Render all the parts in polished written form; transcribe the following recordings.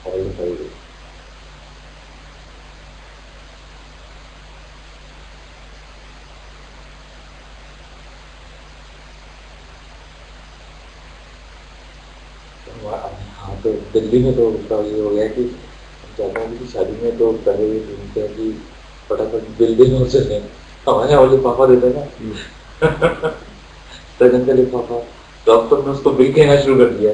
All the हाँ, तो दिल्ली में तो उसका ये हो गया कि जाता है कि शादी में तो पहले ही ढूंढते हैं कि फटाफट बिल्डिंग हो सके। हमारे वाले पापा देते हैं ना रजन का लिफाफा, तो अब तो मैं उसको बिल कहना शुरू कर दिया।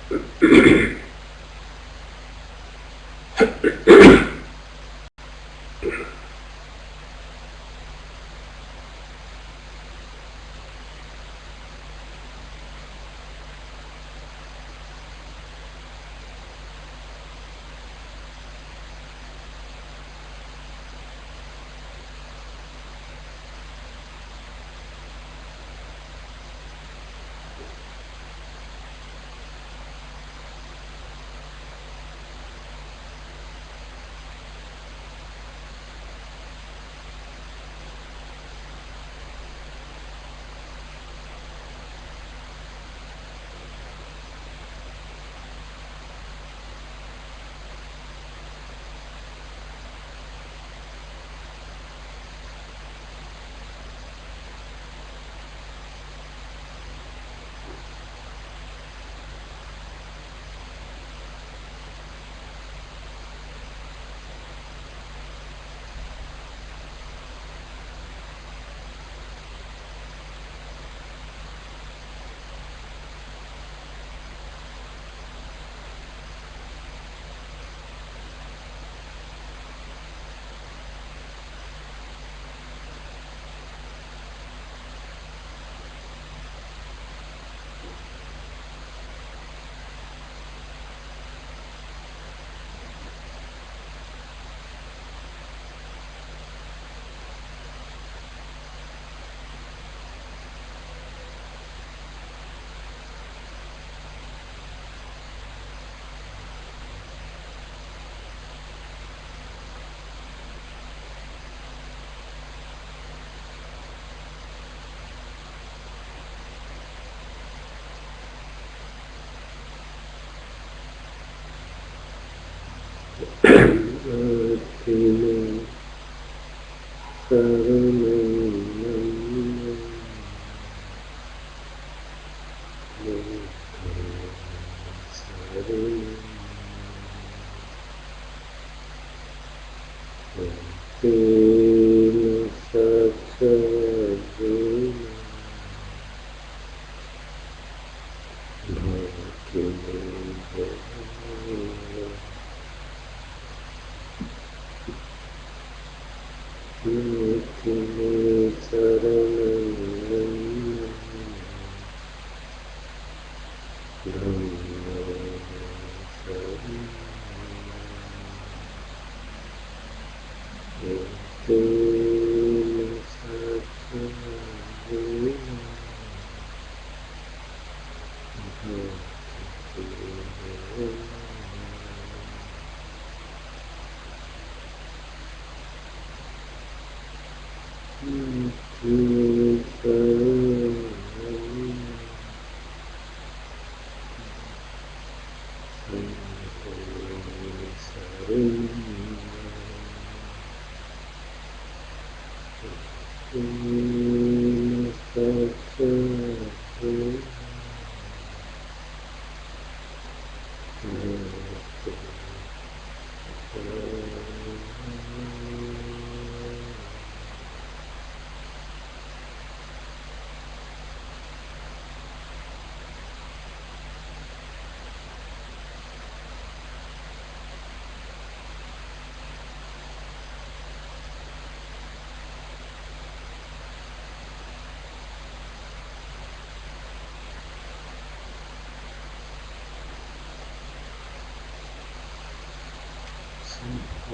How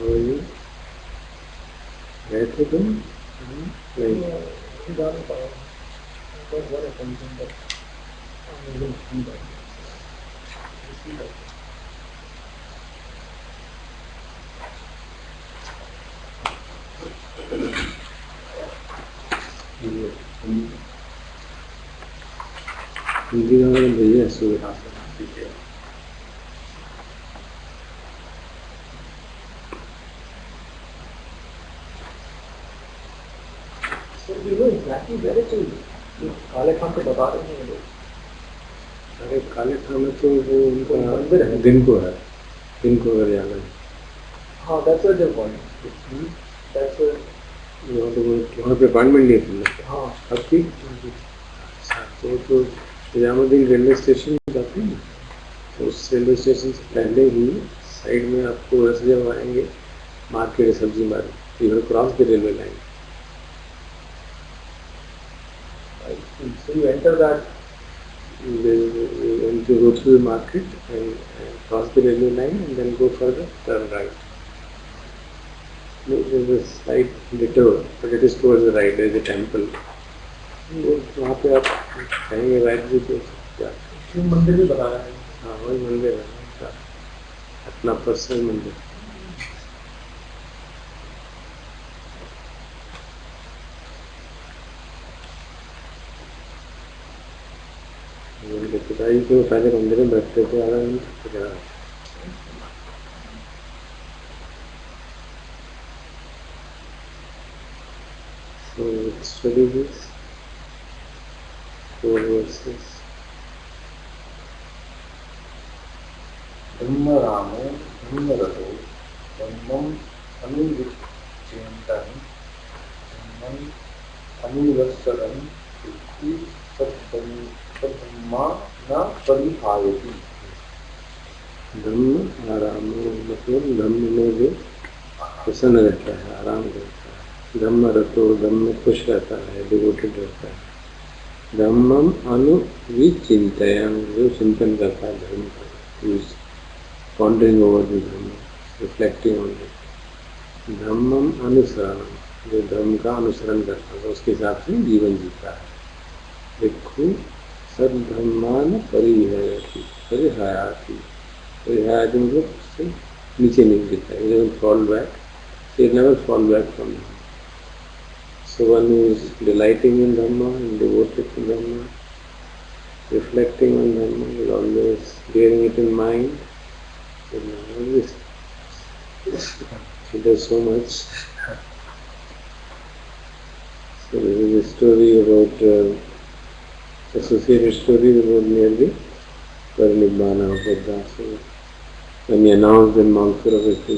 are you? Gayatri तुम? नहीं। हिंदी गाना भैया सुना काले खान को बता रहे हैं लोग। अरे काले खान में तो वो उनका दिन को है, दिन को अगर जाना है। हाँ, that's what they're calling. That's what. वहाँ पे अपॉइंटमेंट नहीं थी। हाँ, आपकी तो निजामुद्दीन रेलवे स्टेशन जाते हैं उस रेलवे स्टेशन से पहले ही साइड में आपको रस जब आएंगे मार्केट है, सब्जी market, you have cross the railway line. So you enter that. And to go through the market and cross the railway line and then go further, turn right. There is a slight detour, but it is towards the right. There is a temple. वहाँ पे आप कहेंगे right भी तो क्या शिव मंदिर भी बनाया है. हाँ वही मंदिर है उनका, अपना पर्सनल मंदिर. उनके पिताजी तो पहले मंदिर में बैठते थे, आराम से. So let's study this 4 verses. धम्म रामो धम्म रतो धम्मम अनुविचिंतन धम्मम अनुवत्सरं इति सद्धम्मा न परिहायति. धम्म आरामो मतलब धम्म में जो प्रसन्न रहता है, आराम करता है. धम्म रतो, धम्म में खुश रहता है, डिवोटेड रहता है. धम्मम अनुविचिंतयन्, जो चिंतन करता है धर्म का, pondering over the Dhamma, reflecting on it. Dhammam अनुसरणम, जो धर्म का अनुसरण करता है उसके हिसाब से जीवन जीता है. देखो सद्धम्मान परिहयति, परिहायति. परिहायति मतलब उससे नीचे नहीं गिरता है. He doesn't fall back. He never fall back from Dhamma. So one who is delighting in Dhamma and devoted to Dhamma, reflecting on Dhamma, is always bearing it in mind. Always he does so much. So there is a story about associated stories about nearly Parinibbana of Buddha. So when he announced in Mount Surabhati,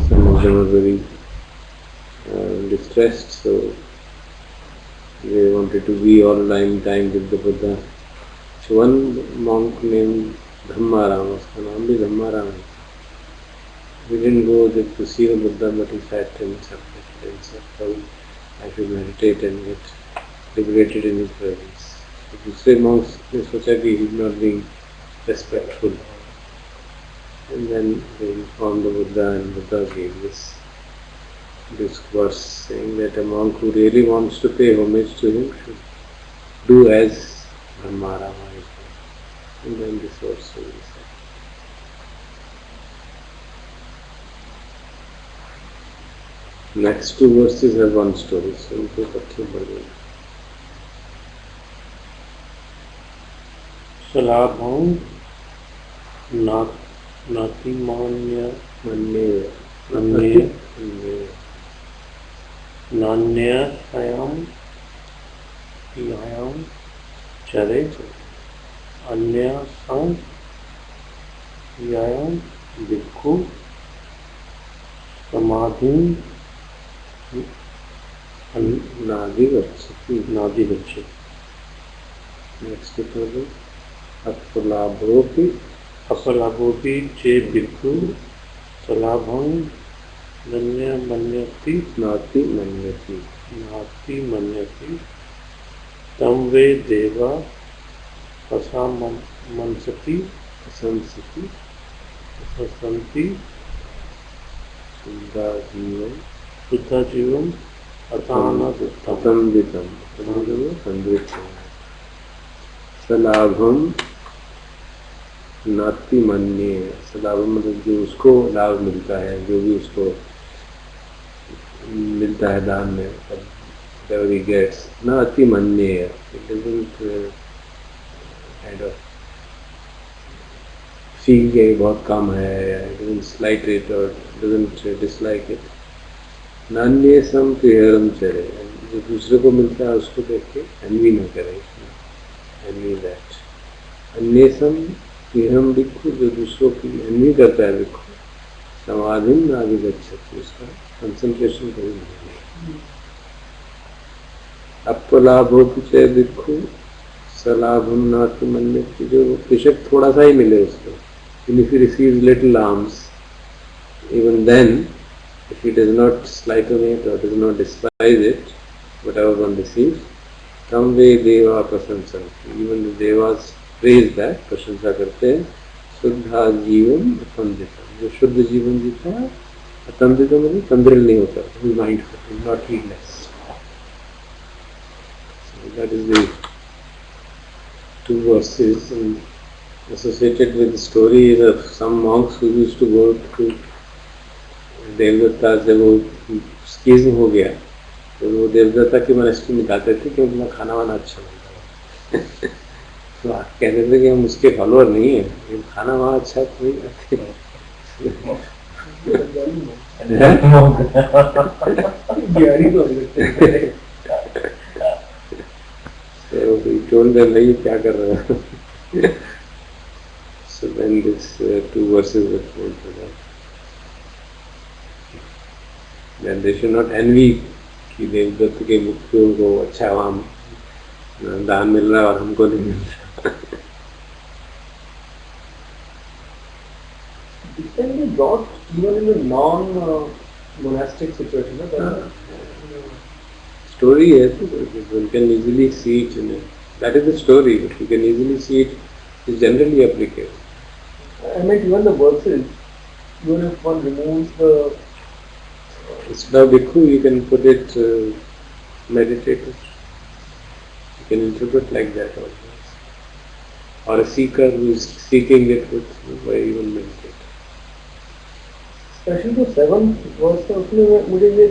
some of them were very distressed, so they wanted to be all time with the Buddha. So one monk named Dhammarama, उसका नाम भी Dhammarama है. We didn't go there to see the Buddha, but he sat and supplicated and said how I should meditate and get liberated in his presence. So दूसरे monks ने सोचा कि he is not being respectful, and then they informed the Buddha, and Buddha gave this verse saying that a monk who really wants to pay homage to him should do as Dhammarama is doing. And then this verse will be said. Next 2 verses have one story, so उनको इकट्ठे पढ़ेंगे. सलाभं नातिमान्य नान्यस्यां चरे अन्यस्यां भिक्खु समाधिं नाधिगच्छति. Next story. अपलाभोपि चे भिक्खु सलाभं नाति मन्यति तम वे देवा असंसति शुद्धा जीवम अतंदितम. सलाभम नाति मन्ये. सलाभम मतलब जो उसको लाभ मिलता है, जो भी उसको मिलता है दान में, whatever he gets, नाति मन्ये. It doesn't kind of feel कि बहुत कम है, it doesn't slight it or doesn't dislike it. नान्ये सम प्रियरम चरे. जो दूसरे को मिलता है उसको देख के envy न करे. envy that. अन्येसम प्रियरम भिक्खु, जो दूसरों की envy करता है भिक्खु, समाधिं नाधिगच्छति, उसका कंसंट्रेशन कभी नहीं. अपलाभोपि च भिक्खु स्वलाभम नाति मन्यते, जो कृषक थोड़ा सा ही मिले उसको, and if he receives little alms, even then if he does not slighten it or does not despise it, whatever one receives, tam ve deva prasansanti, even the devas praise that, प्रशंसा करते हैं, शुद्धा जीवन अतंदितम, जो शुद्ध जीवन जीता है, अतंदितम मतलब तंद्रिल नहीं होता, mindful, not heedless. So that is the two verses, and associated with the story is of some monks who used to go to Devdatta, जब वो स्कीज़ हो गया तो वो देवदत्ता की मोनेस्ट्री में जाते थे क्योंकि वहाँ खाना वाना अच्छा मिलता था। तो आप कहते थे कि हम उसके फॉलोअर नहीं हैं, लेकिन खाना वहाँ अच्छा तो नहीं खाते। तो टोल्ड देम नहीं क्या कर रहे हो। So then this two verses were told for that. Then they should not envy कि देवदत्त के मुक्तियों को अच्छा वहाँ दान मिल रहा है और हमको नहीं मिल रहा। This can be brought even in a non-monastic situation. Story है तो one can easily see it in it. That is the story, but you can easily see it is generally applicable. I meant even the verses, even if one removes the Instead of bhikkhu, you can put it meditator. You can interpret like that also. Or a seeker who is seeking it with even meditate. especially the seventh verse, उसमें मुझे ये,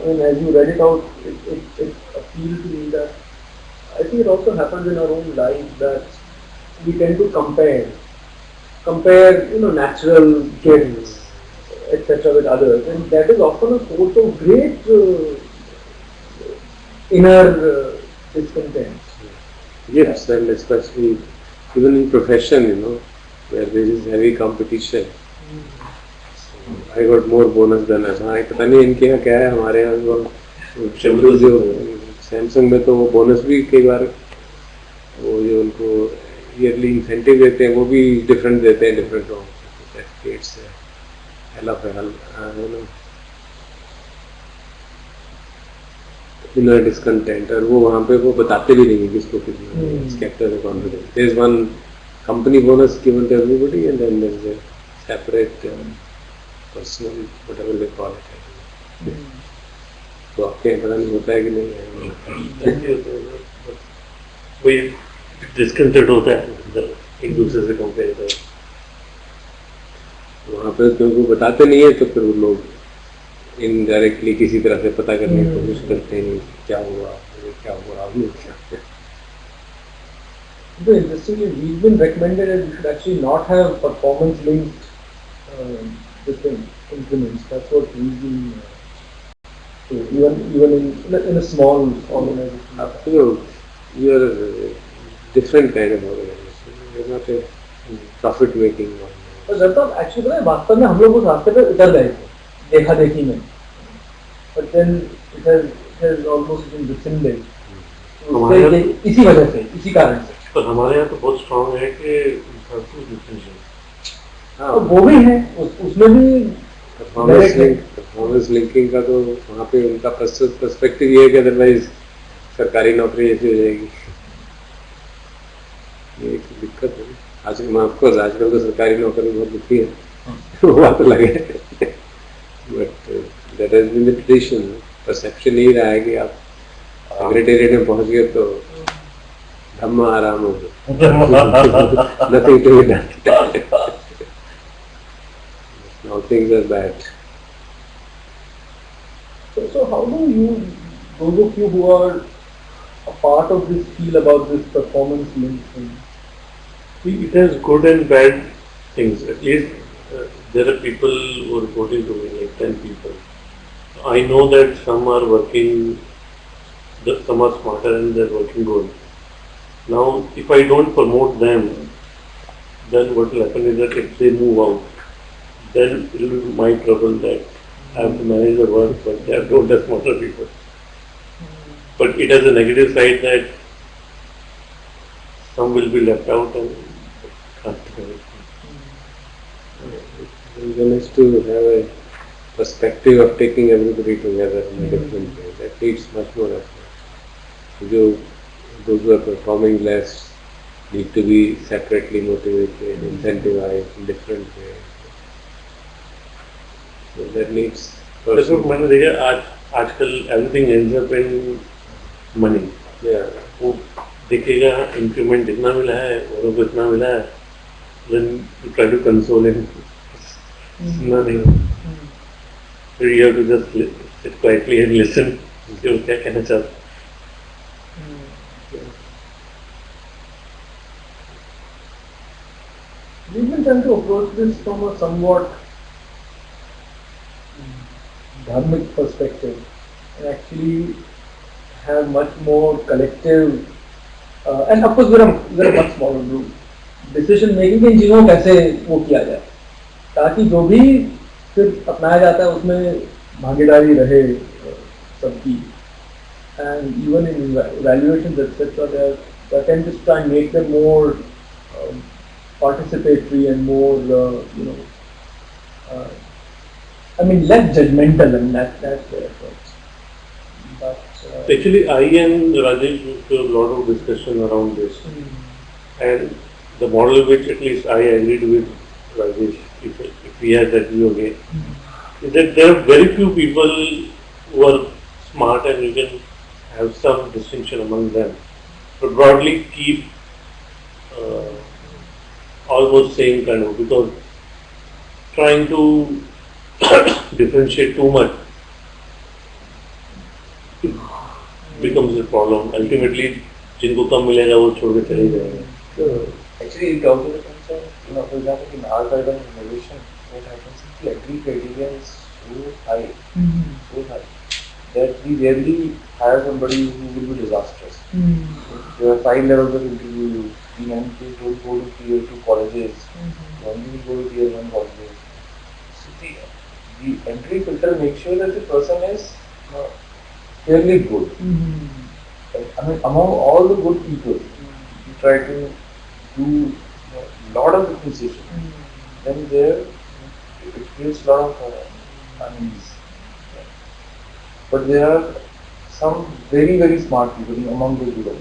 I mean, as you read it out, it appealed to me that I think it also happens in our own life that we tend to compare, natural gifts, etc. with others, and that is often a source of great inner discontent. Yes, and especially even in profession, where there is heavy competition. I got more bonus than us. हाँ, पता नहीं इनके यहाँ क्या है, हमारे यहाँ जो सैमसंग में तो वो बोनस भी कई बार वो जो उनको ईयरली इंसेंटिव देते हैं वो भी डिफरेंट देते हैं, डिफरेंट सर्टिफिकेट्स है, इनर डिस्कंटेंट, और वो वहाँ पे वो बताते भी नहीं किसको कितना स्केप्टर है confidence. There is one company bonus given to everybody and then there is a separate personal whatever they call it. तो आपके पता नहीं होता है कि नहीं है, वही डिस्कंटेंट होता है एक दूसरे से कंपेयर कर. वहाँ पे क्योंकि बताते नहीं है तो फिर वो लोग इनडायरेक्टली किसी तरह से पता करने की कोशिश करते हैं क्या हुआ आपने क्या. So interestingly, we've been recommended that we should actually not have performance-linked increments. That's what we've been even in a small organization. You are a different kind of organization. You are not a profit-making one. पर जब तक actually पता है वास्तव में हम लोग उस रास्ते पे उतर गए थे देखा देखी में, but then it has almost been rescinded. इसी वजह से, इसी कारण से. पर हमारे यहाँ तो बहुत स्ट्रॉन्ग है कि हाँ, वो भी है, उसमें भी परफॉर्मेंस लिंकिंग का तो वहाँ पे उनका पर्सपेक्टिव ये है कि अदरवाइज सरकारी नौकरी ऐसी हो जाएगी. ये एक दिक्कत है आजकल. ऑफकोर्स आजकल तो सरकारी नौकरी बहुत दुखी है, वो बात लगे, but that has been the tradition. Perception यही रहा है कि आप सेक्रेटेरिएट में पहुँच गए तो धम्म आराम हो गया, nothing to be done. Now things are bad. So how do you, those of you who are a part of this, feel about this performance linked thing? It has good and bad things. At least there are people who are reporting to me, like 10 people. I know that some are working, some are smarter and they're working good. Now, if I don't promote them, then what will happen is that if they move out, then it will be my trouble that I have to manage the work, but they have told us smarter people. But it has a negative side that some will be left out and can't do it. One is to have a perspective of taking everybody together in a different way. That needs much more effort. Those who are performing less need to be separately motivated, incentivized in different ways. So that needs That's what मैंने देखा आजकल everything ends up in money. Yeah. वो देखेगा increment इतना मिला है औरों को इतना मिला है, then you try to console him. It's nothing. So you have to just sit quietly and listen. कि वो क्या कहना चाहता है. We've been trying to approach this from a somewhat dharmic perspective and actually have much more collective and of course we're a much smaller group. Decision making इन चीज़ों को कैसे वो किया जाए ताकि जो भी फिर अपनाया जाता है उसमें भागीदारी रहे सबकी. And even in evaluations etc. they tend to try and make them more participatory and more I mean less judgmental, and that's their approach. But Actually, I and Rajesh used to have a lot of discussion around this, and the model which at least I agreed with Rajesh, if he has that view again, is that there are very few people who are smart and you can have some distinction among them, but broadly keep almost same kind of, because trying to differentiate too much it becomes a problem. Ultimately, जिनको कम मिलेगा वो छोड़ के चले जाएंगे. So actually, it also depends on, for example, in our kind of innovation, what happens is the entry criteria is so high, that we rarely hire somebody who will be disastrous. There are 5 levels of interview. The MPs don't go to tier 2 colleges. Only will go to tier 1 colleges. So the entry filter makes sure that the person is fairly good. I mean, among all the good people, you try to do a lot of differentiation. Then there it creates a lot of unease. But there are some very, very smart people among the group.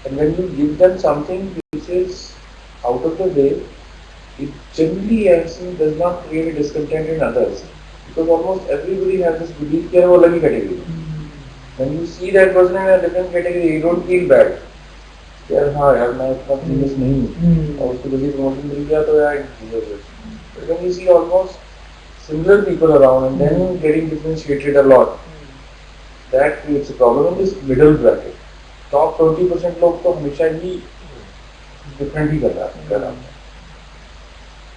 And when you give them something which is out of the way, it generally actually does not create a discontent in others. Because almost everybody has this belief that वो अलग ही category. When you see that person in a different category, you don't feel bad. यार हाँ यार मैं इतना famous नहीं हूँ और उसको जल्दी promotion मिल गया तो यार deserve it. But when you see almost similar people around and then getting differentiated a lot, that creates a problem in this middle bracket. Top 20% लोग तो हमेशा ही different ही कर रहा है.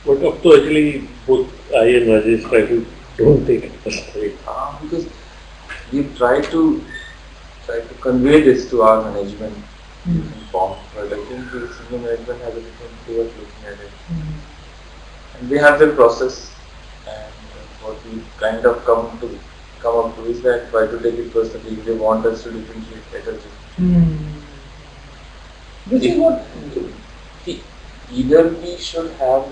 But up to actually both I and Rajesh try to don't take it personally. Because we try to convey this to our management form, but I think the senior management has a different way of looking at it. And they have their process, and what we kind of come up to is that why to take it personally if they want us to differentiate better. this is what Either we should have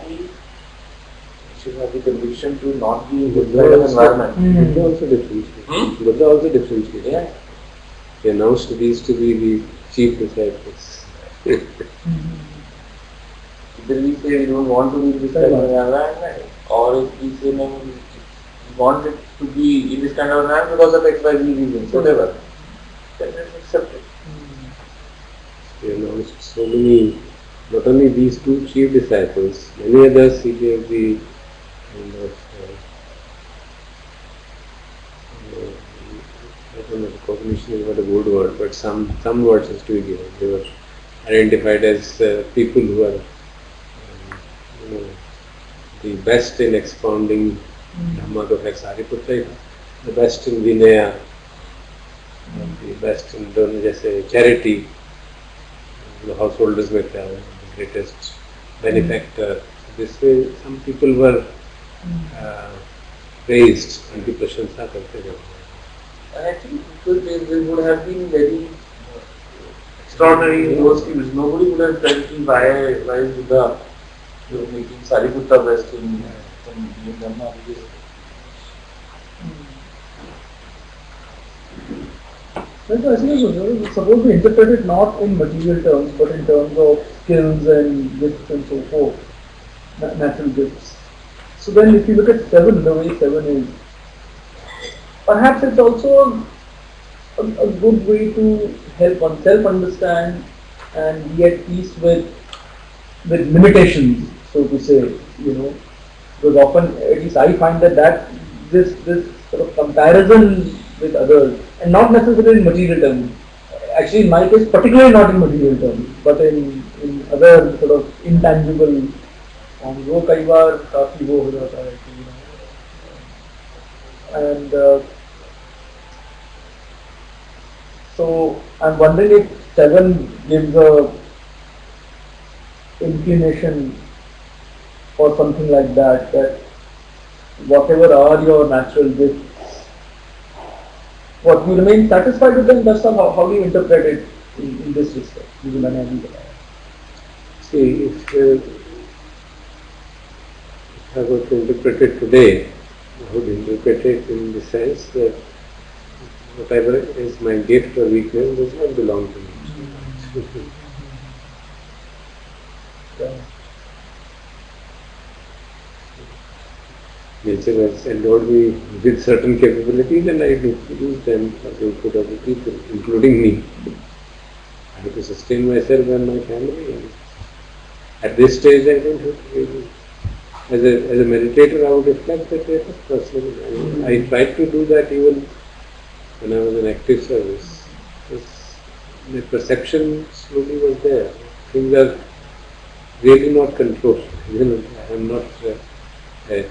the conviction to not be in this kind of environment. Buddha also differentiates. Buddha also differentiates. Yeah. He announced these to be the chief disciples. Either we say we don't want to be in this kind of environment, or if we say no, we want it to be in this kind of environment because of XYZ reasons, whatever, then let's accept it. He announced so many, not only these 2 chief disciples, many others he gave the kind of I don't know, recognition is not a good word, but some words has to be given. They were identified as people who are the best in expounding Dhamma to Sariputta, the best in Vinaya, the best in doing जैसे charity, the householders में क्या है, the greatest benefactor. This way, some people were praised and people प्रशंसा करते रहे. And I think they would have been very extraordinary in those fields. Nobody would have felt why is Buddha making Sariputta best in Dhamma. So I think it's supposed to interpret it not in material terms, but in terms of skills and gifts and so forth, natural gifts. So then if you look at 7, the way 7 is, perhaps it's also a good way to help oneself understand and be at peace with limitations, so to say, because often, at least I find that this sort of comparison with others, and not necessarily in material terms, actually in my case, particularly not in material terms, but in other sort of intangible forms, वो कई बार काफी वो हो जाता है कि, and so I'm wondering if 7 gives a inclination for something like that, that whatever are your natural gifts, what you remain satisfied with them, that's how do you interpret it in this respect? See, if I were to interpret it today, I would interpret it in the sense that whatever is my gift or weakness does not belong to me. Nature has endowed me with certain capabilities and I use them for the good of the people, including me. I have to sustain myself and my family. And at this stage, I don't have to really. As a meditator, I would reflect that yes, personally. I tried to do that even when I was in active service. The perception slowly was there. Things are really not controlled. I am not a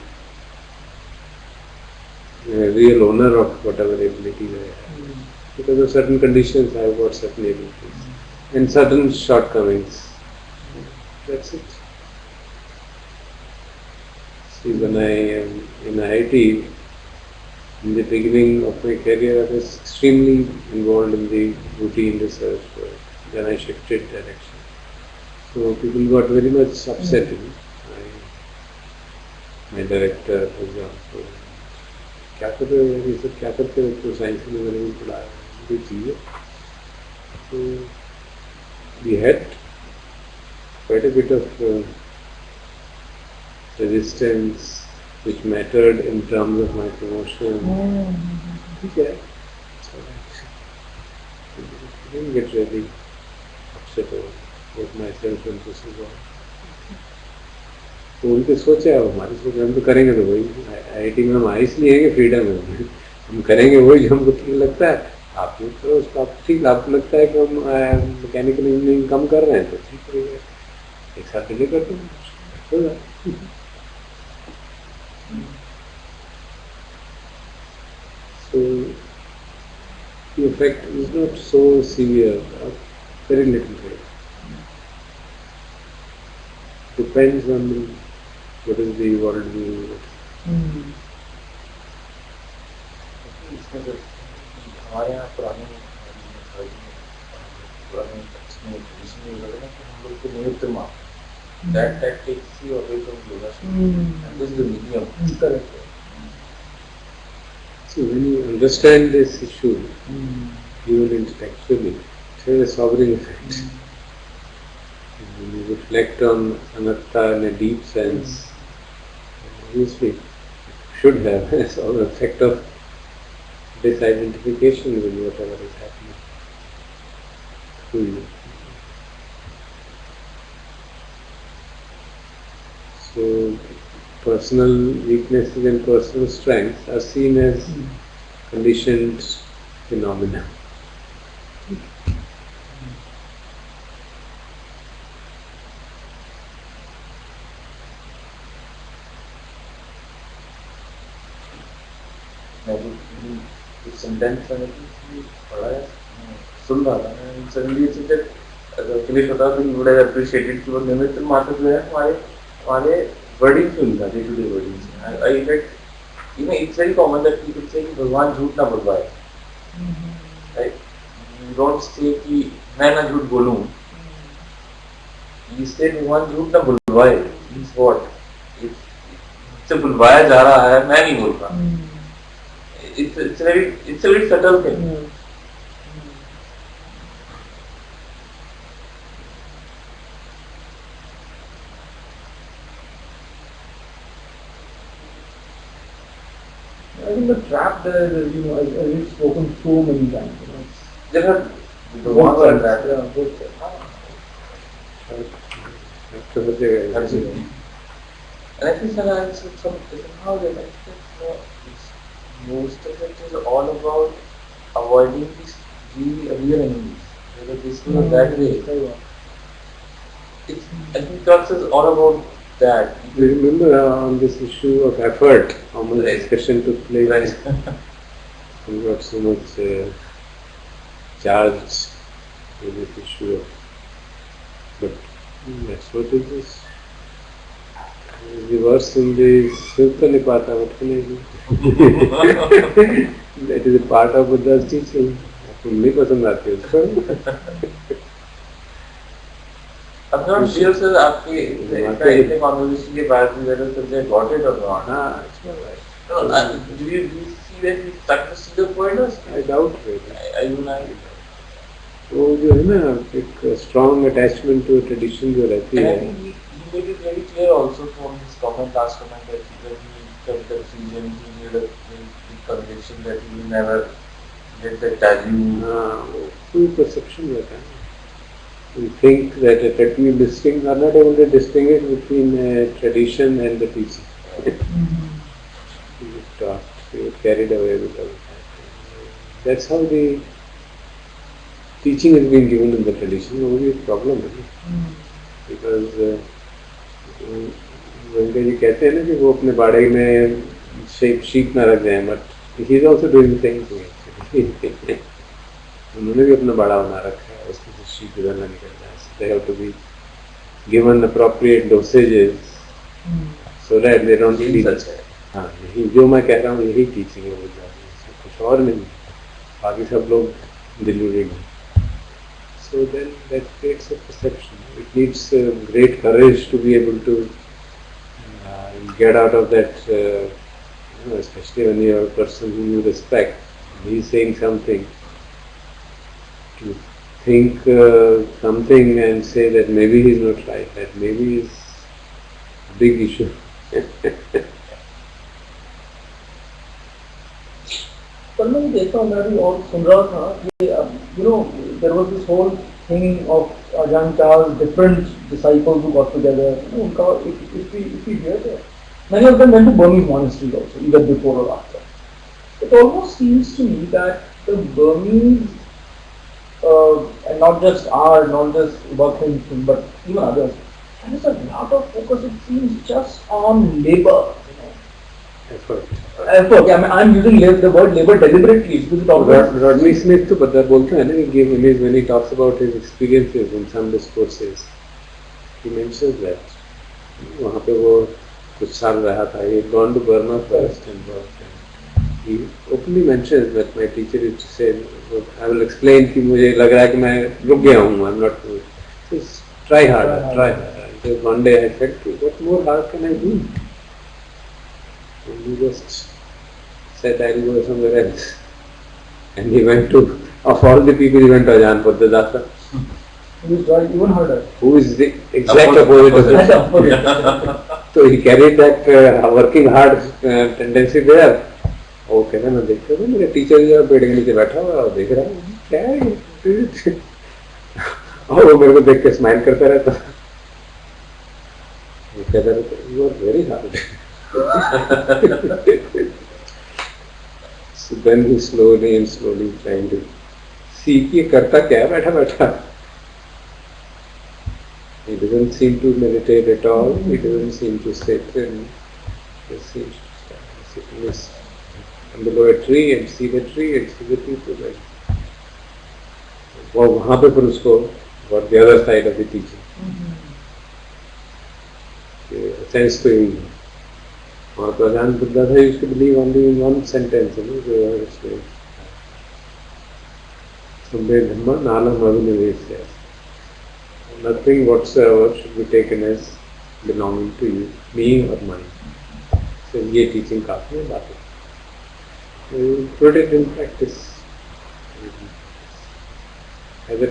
real owner of whatever abilities I have. Because of certain conditions, I have got certain abilities and certain shortcomings. That's it. See, when I am in IIT, in the beginning of my career, I was extremely involved in the routine research work. Then I shifted direction. So people got very much upset. My director, for example, क्या कर रहे हो ये सब क्या करते हो तो साइंस में मैंने भी पढ़ा ये चीज़ें तो we had quite a bit of resistance which mattered in terms of my promotion. ठीक है I didn't get really upset about myself and this is all. तो उनके सोचे अब हमारी सोच हम तो करेंगे तो वही IIT में हम आए इसलिए हैं कि फ्रीडम है हम करेंगे वही जो हमको ठीक लगता है आप लोग करो उसको आप ठीक आपको लगता है कि हम मैकेनिकल इंजीनियरिंग कम कर रहे हैं तो ठीक है एक साथ डिले कर दो हो जाए so the effect is not so severe very little bit depends on what is the world view. हमारे यहाँ पुराने हम लोग को नियुक्त माँ that takes you away from yoga and this is the medium. Correct. So when you understand this issue, even intellectually, it has a sobering effect. When you reflect on anatta in a deep sense, obviously it should have some effect of disidentification with whatever is happening to you. So personal weaknesses and personal strengths are seen as conditioned phenomena. Sentence पढ़ा है सुन रहा था मैं suddenly it's that Philip Shota would have appreciated कि वो निमित्त मात्र जो है हमारे wording सुन था day to day wording I get it's very common that people say कि भगवान झूठ ना बोलवाए right you don't say कि मैं ना झूठ बोलूं, इससे भगवान झूठ ना बुलवाए, मीन्स व्हाट, इससे बुलवाया जा रहा है, मैं नहीं बोल रहा। It's a very subtle thing. I think the trap there is, as we've spoken so many times. There are the Both ones sides, that yeah, both sides. absolutely. And I think somehow that I think most of it is all about avoiding these real enemies, whether this way or that way. It's, I think talks is all about that. Do you remember on this issue of effort, how much discussion took place? Right. We got so much charged with this issue of, but that's what it is. The verse in the Sutta Nipata, what can I do? That is a part of Buddha's teaching. आपको नहीं पसंद आती है उसको? I'm not sure, sir, आपके इतने conversation के बाद भी whether they got it or not. हाँ, it's all right. No, do you see that we stuck to see the point? I doubt it. I do not. वो जो है ना एक strong attachment to tradition जो रहती And I है. think he made it very clear also from his comment, last comment, that he kept the decision, he made a very big conviction that he will never get that value. हाँ, कोई perception रहता है. We think that we are not able to distinguish between tradition and the teaching. We get carried away with all that. That's how the teaching has been given in the tradition. Only a problem है, because Venkat ji कहते हैं ना कि वो अपने बाड़े में sheep ना रख जाए, but he is also doing the same thing. उन्होंने भी अपना बाड़ा बना रखा है, उसमें से sheep इधर ना निकल जाए. They have to be given appropriate dosages so that they don't feel. हाँ, यही जो मैं कह रहा हूँ यही teaching है बुद्धा की, कुछ और नहीं, बाकी सब लोग deluded हैं. So then that creates a perception. It needs great courage to be able to get out of that, especially when you are a person whom you respect. He is saying something, to think something and say that maybe he is not right, that maybe is a big issue. कल मैं देखा हूँ, मैं अभी और सुन रहा था कि there was this whole thing of Ajahn Chah's different disciples who got together. उनका if we hear that many of them went to Burmese monasteries also, either before or after. It almost seems to me that the Burmese, and not just about him, but even others, there is a lot of focus, it seems, just on labor. Effort. Yeah, I'm using the word labor deliberately because it always. Rodney Smith तो बता बोलता है ना कि give image when he talks about his experiences in some discourses. He mentions that वहाँ पे वो कुछ साल रहा था. He had gone to Burma first and worked. He openly mentions that my teacher used to say, I will explain कि मुझे लग रहा है कि मैं रुक गया हूँ. I'm not. Just try harder. So one day I said, what more hard can I do? And he just said, I'll go somewhere else. And he went to, of all the people, he went to Ajahn Buddhadasa. Who is right, even harder. Who is the exact opposite of this. So he carried that working hard tendency there. वो कहना मैं देखता हूँ मेरे teacher जो पेड़ के नीचे बैठा हुआ और देख रहा हूँ क्या है और वो मेरे को देख के स्माइल करता रहता. वो कहता रहता you are very hard. So then he slowly trying to see कि ये करता क्या है बैठा बैठा. He doesn't seem to meditate at all. He doesn't seem to sit, and he seems to sit in this below a tree and see the tree and see the people. Like, वो वहाँ पे फिर उसको got the other side of the teaching. Sense to him. और प्रधान बुद्धा था used to believe only in one sentence, so Dhamma nalam avinavesya. Nothing whatsoever should be taken as belonging to you, me or mine. So ये teaching काफी है बात है. You put it in practice. अगर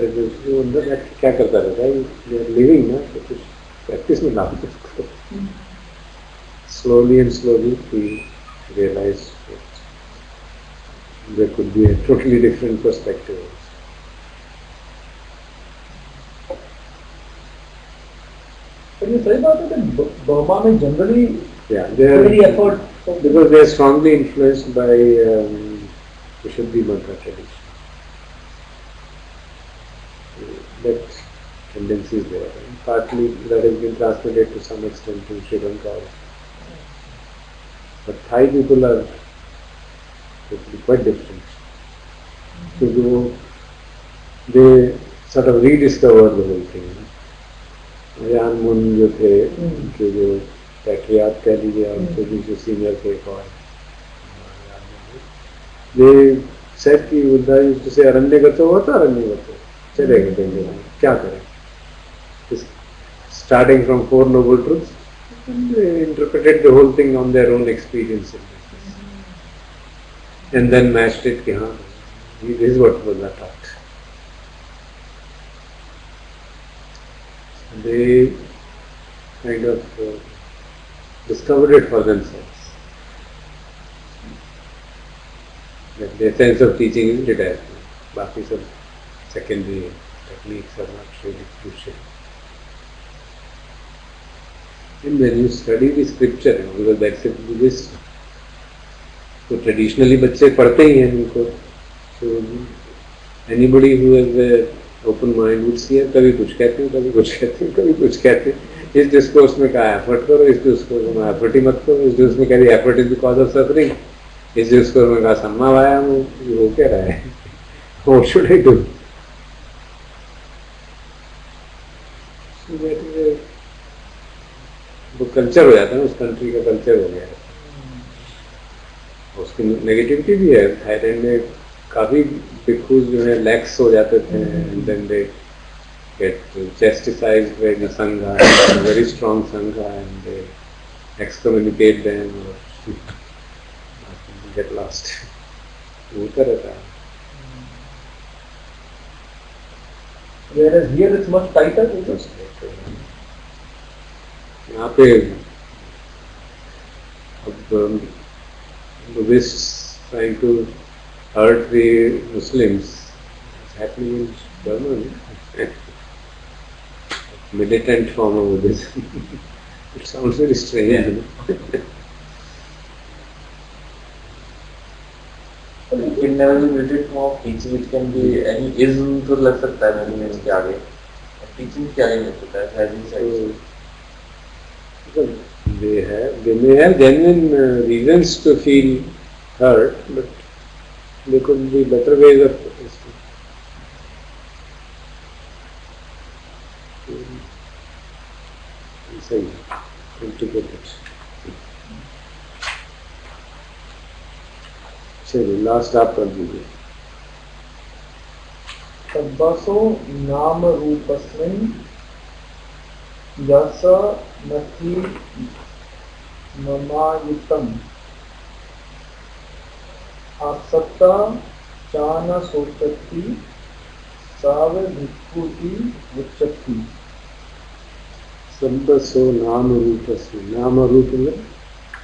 वो अंदर बैठ के क्या करता रहता है, you are living ना, तो कुछ practice में लागू करो. Slowly and slowly we realize that there could be a totally different perspective. But you say about it in Burma में generally Yeah, they are very effort because they are strongly influenced by Vishuddhi Mantra tradition. That tendency is there. And partly that has been translated to some extent to Sri Lanka. But Thai people are quite different. So they sort of rediscovered the whole thing. Jan Mun जो थे, उनके जो patriarch कह लीजिए, उनके जो senior थे कौन, they said कि बुद्धा used to say अरण्यगतो होता अरण्यगतो, चले गए देंगे, क्या करें? Starting from Four Noble Truths, they interpreted the whole thing on their own experience and then matched it कि हाँ, this is what Buddha taught. They kind of discovered it for themselves. That their sense of teaching is detached. बाकी सब secondary techniques are not really crucial. And when you study the scripture, because that's a Buddhist, so traditionally बच्चे पढ़ते ही हैं इनको. So anybody who has a open mind would see कभी कुछ कहते हैं, कभी कुछ कहते हैं, कभी कुछ कहते हैं. इस डिस्कोर्स में कहा एफर्ट करो, इस डिस्कोर्स में एफर्ट ही मत करो, इस डिस्कोर्स में कह रही effort is the cause of suffering, इस डिस्कोर्स में कहा सम्मा व्यायाम हो क्या रहा है, व्हाट शुड आई डू? वो कल्चर हो जाता है, उस कंट्री का कल्चर हो गया है. उसकी नेगेटिविटी भी है. थाईलैंड में काफी भिक्षुज जो है लैक्स हो जाते थे, and then they get chastised by the sangha, very strong sangha, and they excommunicate them or get lost. होता रहता है. Whereas here it's much tighter. यहाँ पे अब Buddhists trying to hurt the Muslims is happening in Burma. Militant form of Buddhism. It sounds very strange. Yeah. It never been related to more teaching. It can be any ism तो लग सकता है मैंने इसके आगे. Teaching के आगे लग सकता है. Having sides. They may have genuine reasons to feel hurt, but there could be better ways of protesting. सही integrated. चलिए लास्ट आप कर दीजिए. तद्वसो नाम रूपस्मिन् यस नथि ममायुतम् आसक्ता चान सोचति साव भिक्खुति उच्चति. संबसो नाम रूप से, नाम रूप में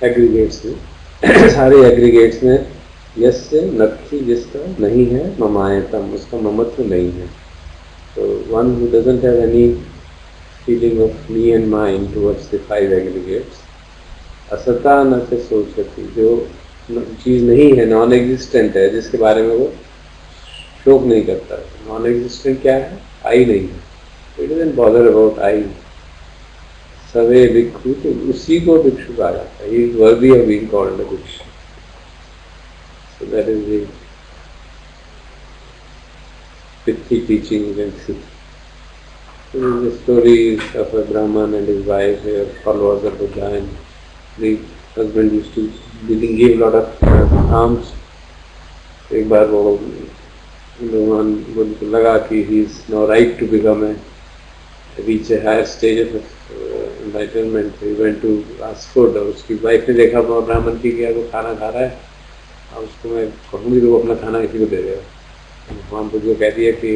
एग्रीगेट्स में, सारे एग्रीगेट्स में यस्य नथि जिसका नहीं है, ममायतम उसका ममत्व नहीं है. तो one who doesn't have any feeling of me and mind towards the five aggregates. असता न से सोचती, जो चीज़ नहीं है, नॉन एग्जिस्टेंट है, जिसके बारे में वो शोक नहीं करता. नॉन एग्जिस्टेंट क्या है? आई नहीं है. It doesn't bother about I. सवे भिक्षु, तो उसी को भिक्षु कहा जाता है. He is worthy of being called a bhikshu. So that is the pithy teaching you can see. The stories of a Brahman and his wife, they are followers of Buddha, and the husband used to give a lot of alms. एक बार वो उनको लगा कि he is now right to become reach a higher stage of enlightenment. He went to ask food. और उसकी wife ने देखा ब्राह्मण की गया वो खाना खा रहा है, अब उसको मैं कहूँगी तो वो अपना खाना किसी को दे देगा। वहाँ पर जो कह दिया कि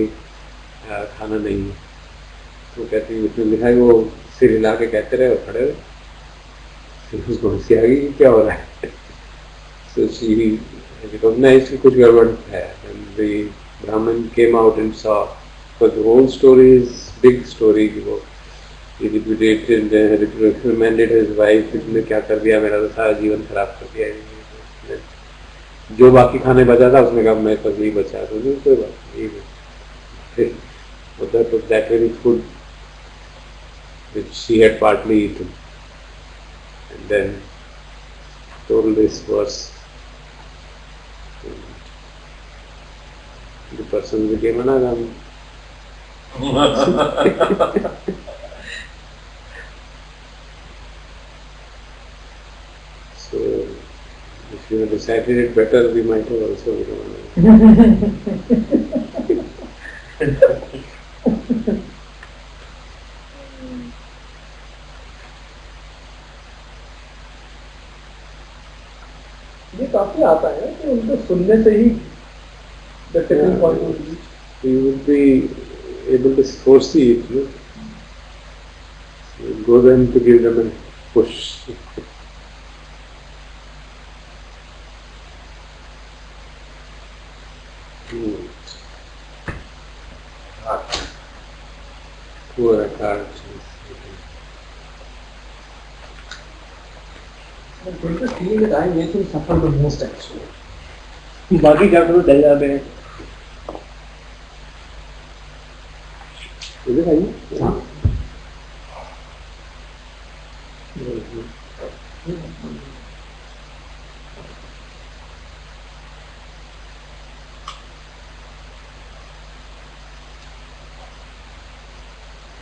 खाना नहीं है, तो कहती है उसने लिखा है वो सिर हिला के कहते रहे और खड़े रहे, फिर उसको हंसी आ गई क्या हो रहा है। So she recognized कि कुछ गड़बड़ है, and the Brahmin came out and saw, but the whole story is big story कि वो he reprimanded his wife, इसने क्या कर दिया, मेरा तो सारा जीवन खराब कर दिया। जो बाकी खाने बचा था उसने कहा मेरे पास यही बचा, तो कोई बात नहीं, फिर that very food which she had partly eaten, and then told this verse. The person became anagami. So, if you had decided it better, we might have also become anagami. ये काफी आता है कि उनको सुनने से ही the tipping point will be. You would be able to foresee it, no? So you go then to give them a push. Poor heart. I'm going to feel that I make him suffer the most actually. बाकी doctor तो डर जाते हैं। इधर आइए। हाँ।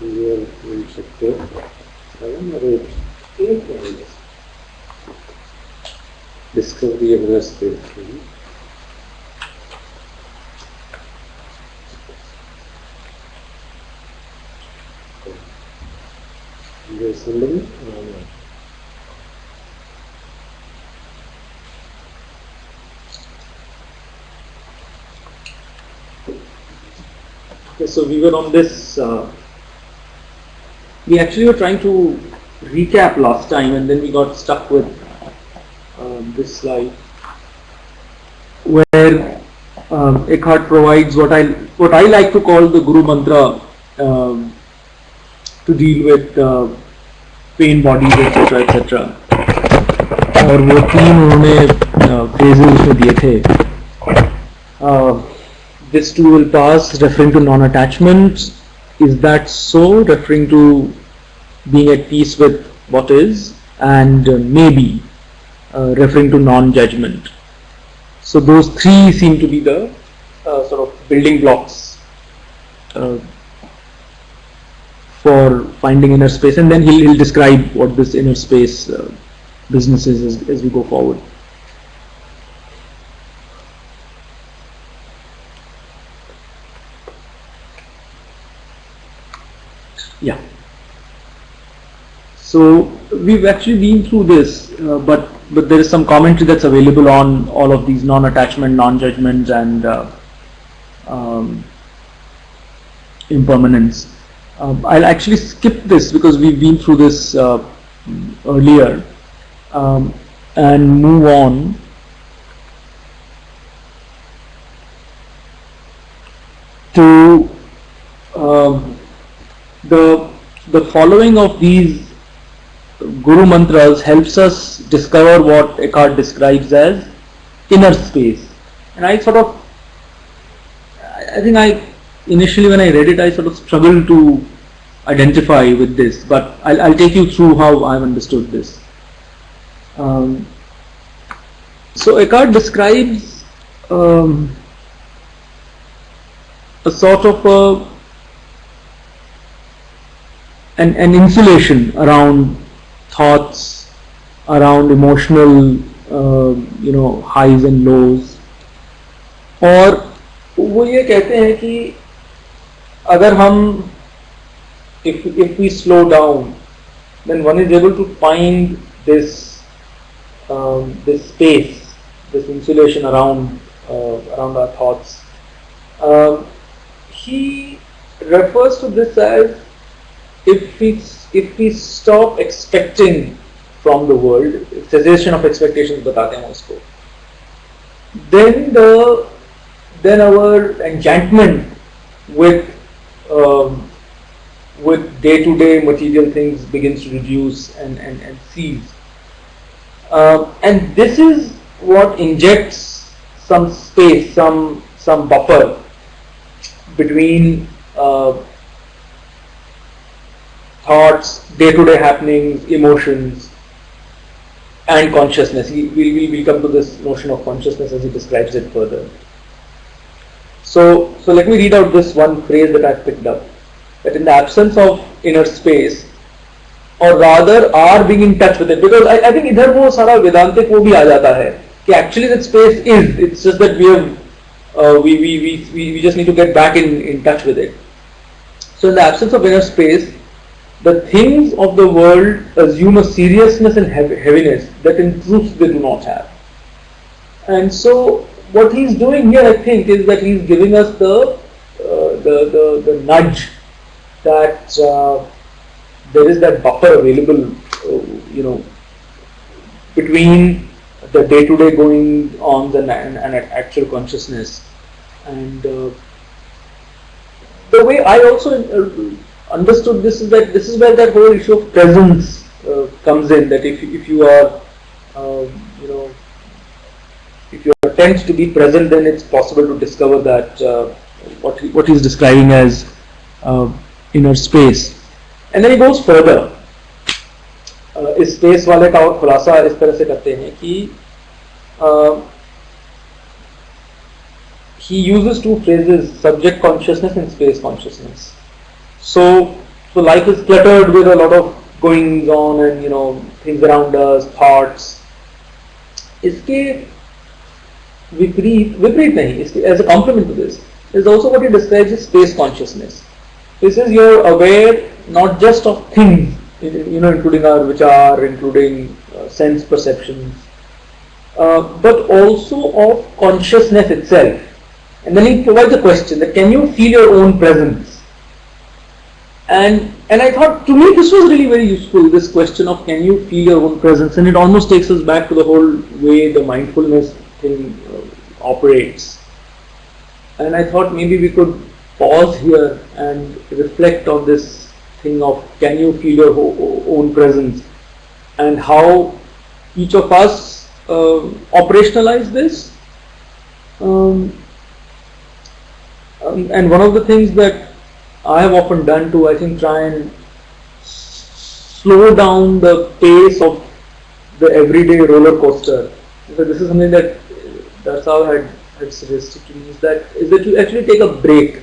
ये मिल सकते हो। अरे एक discovery of Namaste. There's somebody? Okay, so we were on this. We actually were trying to recap last time, and then we got stuck with this slide, where Eckhart provides what I like to call the Guru Mantra to deal with pain bodies, etc., etc. और वो तीन उन्होंने phrases उसमें दिए थे. This too will pass, referring to non-attachment. Is that so? Referring to being at peace with what is, and maybe referring to non-judgment. So those three seem to be the sort of building blocks for finding inner space, and then he'll describe what this inner space business is as we go forward. Yeah. So we've actually been through this, but there is some commentary that's available on all of these non-attachment, non-judgment, and impermanence. I'll actually skip this because we've been through this earlier, and move on to the following of these Guru Mantras helps us discover what Eckhart describes as inner space. And I think initially when I read it, I sort of struggled to identify with this, but I'll take you through how I've understood this. So Eckhart describes a sort of an insulation around thoughts, around emotional highs and lows, or वो ये कहते हैं कि अगर हम if we slow down, then one is able to find this space, this insulation around our thoughts. He refers to this as if we stop expecting from the world, cessation of expectations बताते हैं उसको, then our enchantment with day-to-day material things begins to reduce and cease. And this is what injects some space, some buffer between thoughts, day-to-day happenings, emotions, and consciousness. We'll come to this notion of consciousness as he describes it further. So let me read out this one phrase that I've picked up. That in the absence of inner space, or rather our being in touch with it, because I think इधर वो सारा वेदांतिक वो भी आ जाता है कि actually that space is, it's just that we just need to get back in touch with it. So in the absence of inner space, the things of the world assume a seriousness and heaviness that in truth they do not have. And so what he's doing here, I think, is that he's giving us the nudge that there is that buffer available, between the day-to-day going on and actual consciousness. And the way I also understood this is that this is where that whole issue of presence comes in. That if you are, if you attempt to be present, then it's possible to discover that what he's describing as inner space. And then he goes further. इस space वाले का और खुलासा इस तरह से करते हैं कि he uses two phrases, subject consciousness and space consciousness. So life is cluttered with a lot of goings on and things around us, thoughts. इसके विपरीत नहीं, इसके as a complement to this is also what he describes as space consciousness. This is you're aware not just of things, including our vichar, including sense perceptions, but also of consciousness itself. And then he provides a question that can you feel your own presence? And I thought, to me this was really very useful, this question of can you feel your own presence, and it almost takes us back to the whole way the mindfulness thing operates. And I thought maybe we could pause here and reflect on this thing of can you feel your own presence and how each of us operationalize this. And one of the things that I have often done to, I think, try and slow down the pace of the everyday roller coaster. So this is something that Darsav had suggested to me, is that you actually take a break.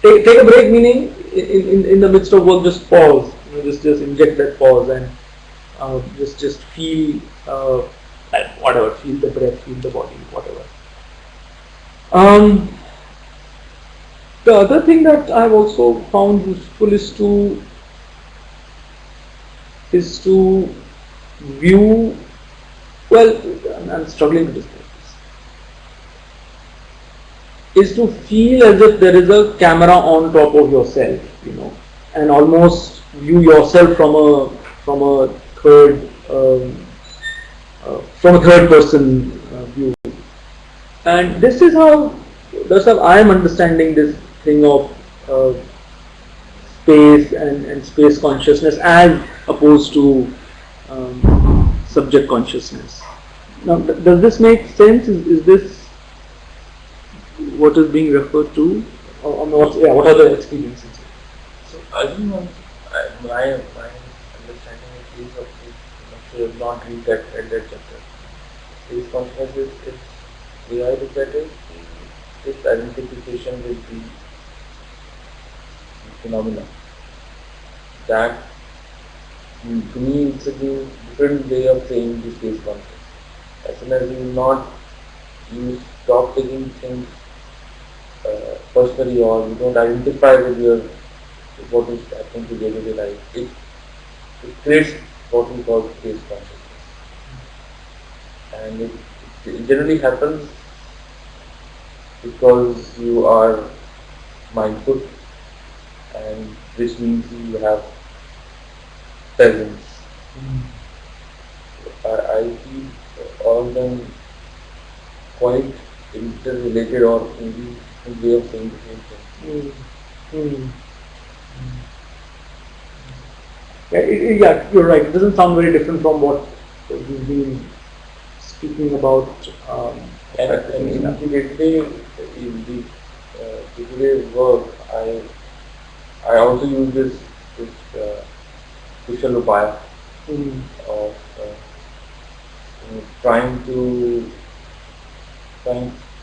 Take a break, meaning in the midst of work, just pause. Just inject that pause and just feel whatever. Feel the breath, feel the body, whatever. The other thing that I have also found useful is to view. Well, I'm struggling to describe this. Is to feel as if there is a camera on top of yourself, and almost view yourself from a third person view. And this is how I am understanding this thing of space and space consciousness as opposed to subject consciousness. Now, does this make sense? Is this what is being referred to, or what are the experiences? So I think my understanding is of it, not read that chapter. Space consciousness is the way I look at it, this identification with the phenomena. That to me it's a different way of saying the space consciousness. As soon as you stop taking things personally, or you don't identify with your what is happening to day-to-day life. It creates what we call phase consciousness, and it generally happens because you are mindful, and which means you have presence. I feel all of them quite interrelated, or maybe a way of saying the same thing. Yeah, you're right. It doesn't sound very different from what we've been speaking about. And in the day-to-day work, I also use this Kushal Upaya of trying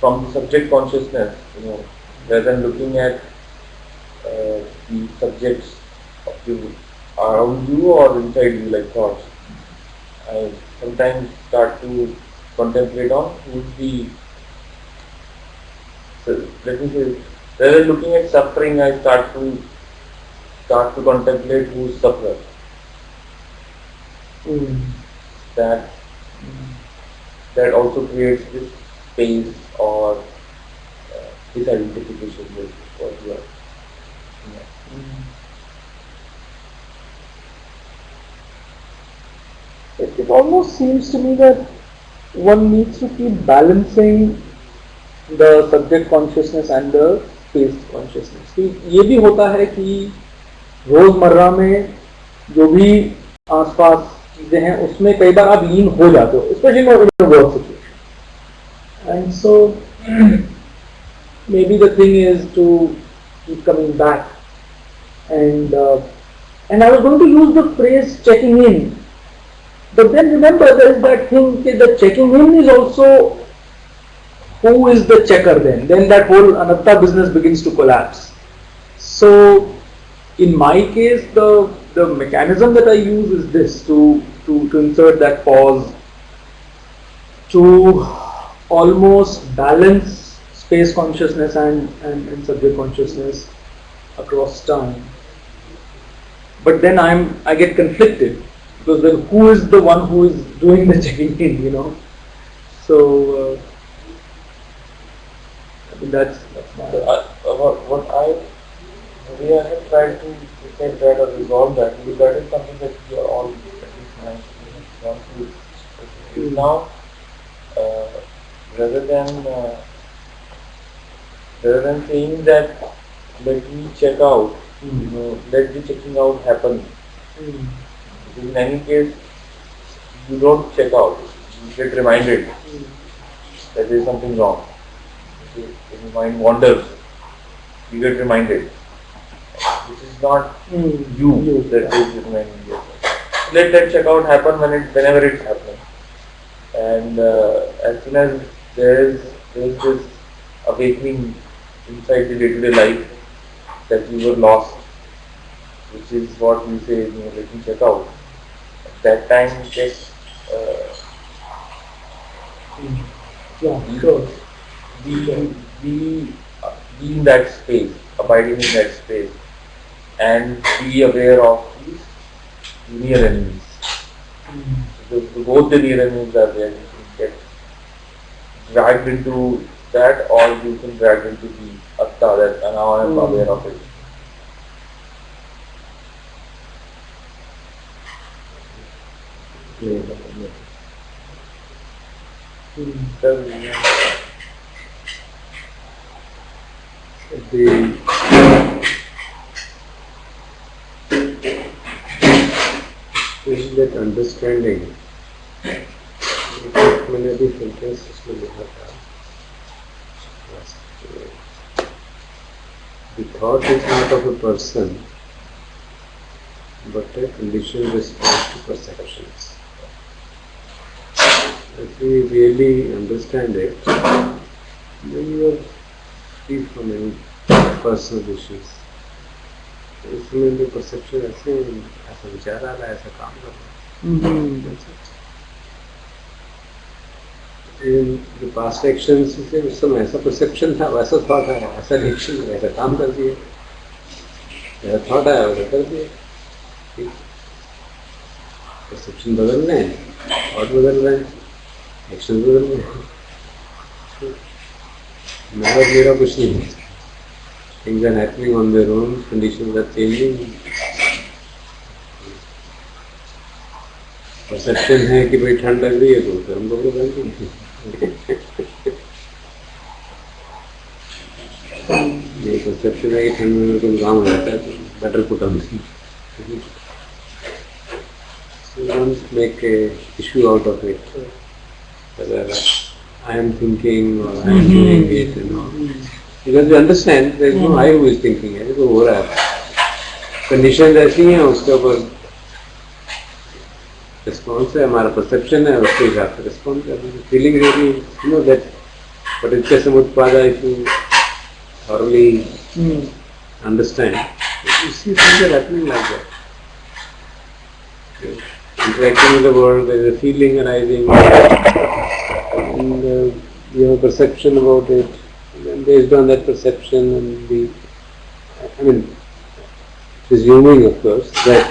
from the subject consciousness, rather than looking at the subjects of you around you or inside you, like thoughts. I sometimes start to contemplate on who's the. So let me say, rather than looking at suffering, I start to contemplate who's sufferer. That also creates this space or disidentification with what you are. It almost seems to me that one needs to keep balancing the subject consciousness and the phase consciousness. कि ये भी होता है कि रोजमर्रा में जो भी आसपास चीजें हैं उसमें कई बार आप लीन हो जाते हो, especially in a work situation. And so maybe the thing is to keep coming back. And I was going to use the phrase checking in. But then remember, there is that thing that checking in is also who is the checker then? Then that whole anatta business begins to collapse. So in my case, the mechanism that I use is this, to insert that pause, to almost balance space consciousness and subject consciousness across time. But then I get conflicted. Because then who is the one who is doing the checking in, So I mean that's my... The way I have tried to detect that or resolve that, because that is something that we are all want to do. Now, rather than saying that let me check out, let the checking out happen. In any case, you don't check out. You get reminded that there is something wrong. When your mind wanders, you get reminded. This is not you that is reminding yourself. Let that check out happen whenever it's happening. And as soon as there is this awakening inside the day-to-day life that you were lost, which is what we say, let me check out. At that time, just be in that space, abiding in that space, and be aware of these near enemies. Both the near enemies are there. You can get dragged into that, or you can drag into the atta, that now I am aware of it. That understanding, मैंने भी sentence इसमें लिखा था. The thought is not of a person, but a conditioned response to perceptions. If we really understand it, then you are free from any personal issues. इसमें भी perception ऐसा विचार आ रहा है, ऐसा काम कर रहा है. जो पास्ट एक्शन से उस समय ऐसा परसेप्शन था, वैसा थॉट आया, ऐसा रिएक्शन, ऐसा काम कर दिया, ऐसा थॉट आया, वैसा कर दिया। परसेप्शन बदल रहे हैं, थॉट बदल रहे हैं, एक्शन बदल रहे हैं, मेरा कुछ नहीं है। Things are happening on their own, conditions are changing. Perception है कि भाई ठंड लग रही है तो गर्म कपड़े पहन के, ये परसेप्शन है कि ठंड में तो काम हो जाता है तो better put on. So don't make a issue out of it, whether I am thinking or I am doing it and all. Because you understand there is no I who is thinking है, तो हो रहा है, condition ऐसी हैं, उसके ऊपर response है, हमारा परसेप्शन है, उसके हिसाब से रिस्पॉन्ड कर रहे हैं। Feeling really you know that but it's समुत्पादा if you thoroughly understand, you see things are happening like that. Interacting with the world, there is a feeling arising and you have a perception about it, and based on that perception and the, I mean, presuming of course that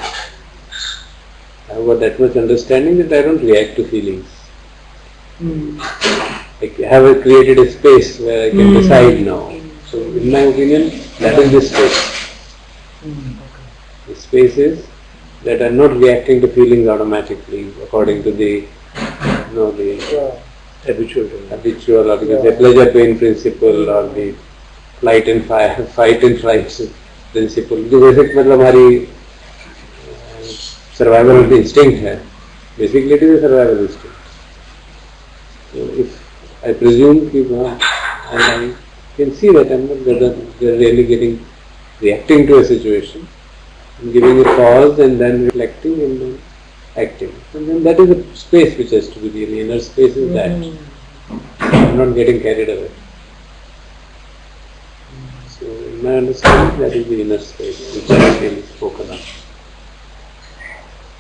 I have got that much understanding that I don't react to feelings. I have created a space where I can decide now. So in my opinion, that is the space. The spaces that are not reacting to feelings automatically according to the, you know, the habitual or the pleasure pain principle or the fight and flight principle. जो basic मतलब हमारी survival instinct है. Basically it is a survival instinct. So if I presume कि and I can see that I'm not really reacting to a situation, I'm giving a pause and then reflecting and then acting. And then that is the space which has to be the inner space is that. I'm not getting carried away. So in my understanding that is the inner space which I really spoken of.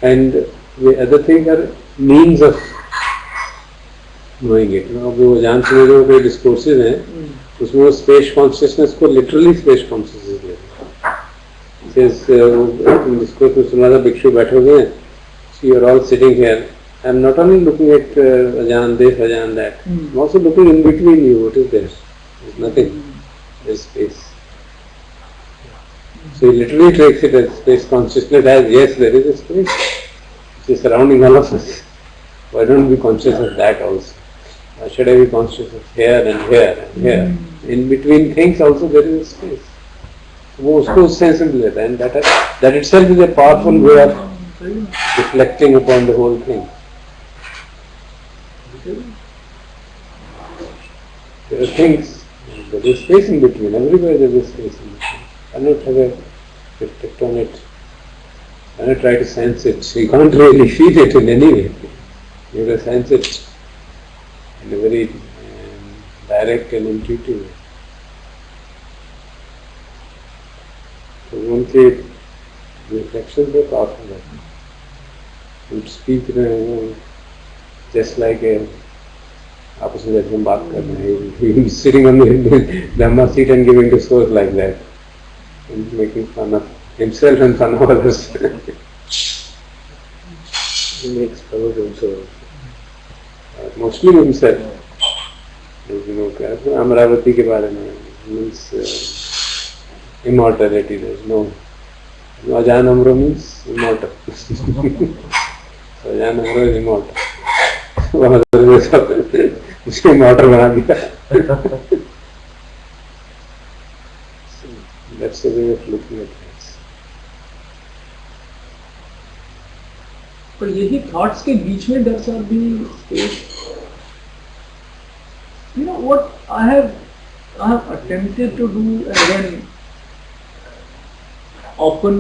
And the other thing are means of knowing it. वो जान समझ में कोई discourses हैं, उसमें वो space consciousness को literally space consciousness दे रहे हैं। Says discourse में सुना था भिक्षु बैठे हुए हैं, so you are all sitting here. I am not only looking at Ajahn this, Ajahn that. I am also looking in between you. What is there? There is nothing. There is space. So he literally takes it as space consciousness as yes, there is a space which is surrounding all of us. Why don't we be conscious of that also? Why should I be conscious of here and here and here? In between things also there is a space. वो उसको उस sense में लेता है, and that itself is a powerful way of reflecting upon the whole thing. There are things, there is space in between, everywhere there is space in between. I don't have a reflect on it, I try to sense it. You can't really feel it in any way. You have to sense it in a very direct and intuitive way. So उनके reflections are powerful. You speak just like a आपस में जैसे हम बात कर रहे हैं, sitting on the Dhamma seat and giving discourse like that, and making fun of himself and fun of others. He makes fun of himself, mostly himself. You know, Amaravati के बारे में means immortality. There is no Ajahn Amro means immortal. So Ajahn Amro is immortal. उसको immortal बना दिया. That's the way of looking at things. पर यही thoughts के बीच में there shall be space. You know what I have attempted to do, and then often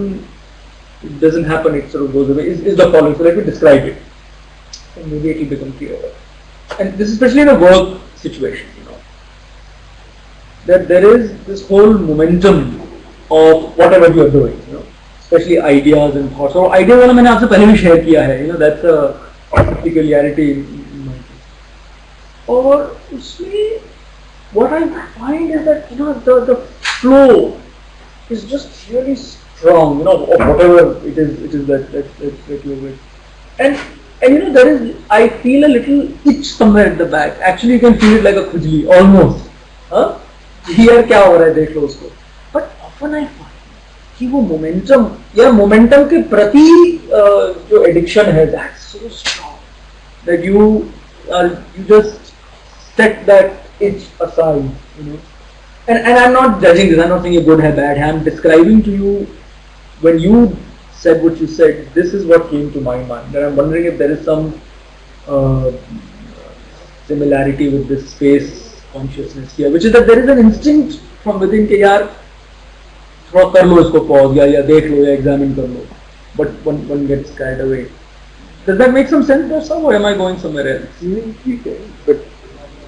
it doesn't happen, it sort of goes away, is the following. So let me describe it, and maybe it will become clearer. And this is especially in a work situation, you know, that there is this whole momentum of whatever you are doing, you know, especially ideas and thoughts. So idea वाला मैंने आपसे पहले भी share किया है, you know, that's a peculiarity in my case. और उसमें what I find is that the flow is just really strong, of whatever it is that you're with. And there is, I feel a little itch somewhere at the back. Actually you can feel it like a khujli almost. Here क्या हो रहा है देख लो उसको. But often I find कि वो momentum के प्रति जो एडिक्शन है, that's so strong that you just set that itch aside, and I'm not judging this, I'm not saying you're good or bad, I'm describing to you, when you said what you said, this is what came to my mind, and I'm wondering if there is some similarity with this space consciousness here, which is that there is an instinct from within कि यार थोड़ा कर लो इसको pause या देख लो या examine कर लो, but one gets carried away. Does that make some sense, or am I going somewhere else? But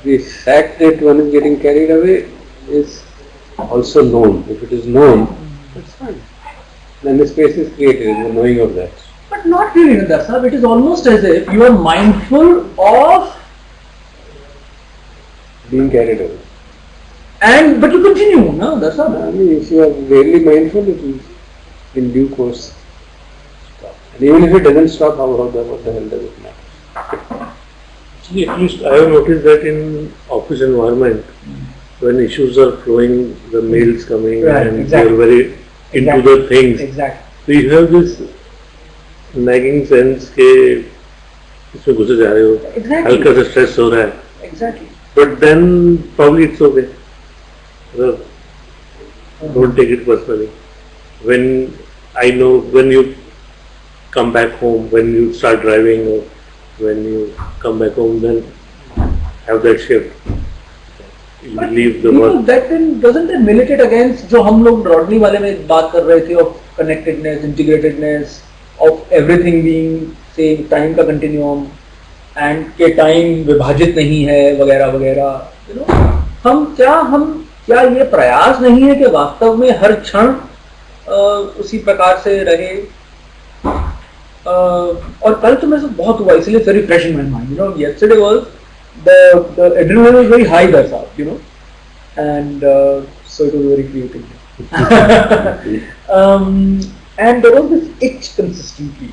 the fact that one is getting carried away is also known. If it is known, that's fine. Then the space is created, the knowing of that. But not really, Darsab. It is almost as if you are mindful of being carried away. But you continue, no, Darsab. I mean, if you are really mindful, it will in due course stop. And even if it doesn't stop, what the hell does it matter? Actually, at least I have noticed that in office environment, when issues are flowing, the mails coming, right, and exactly. you're very into the things. Exactly. So you have this nagging sense के इसमें घुसे जा रहे हो, Exactly. हल्का सा stress हो रहा है. Exactly. But then probably it's okay. Well, don't take it personally. When I know when you come back home, when you start driving, or when you come back home, then have that shift. You But leave the people, work. that then doesn't that militate against जो हम लोग Rodney वाले में बात कर रहे थे of connectedness, integratedness, of everything being same time का continuum, and के time विभाजित नहीं है वगैरह वगैरह. हम क्या ये प्रयास नहीं है कि वास्तव में हर क्षण उसी प्रकार से रहे. और कल तो मेरे से बहुत हुआ, इसलिए very fresh in my mind. Yesterday was the adrenaline was very high there, and so it was very creative. And there was this itch consistently.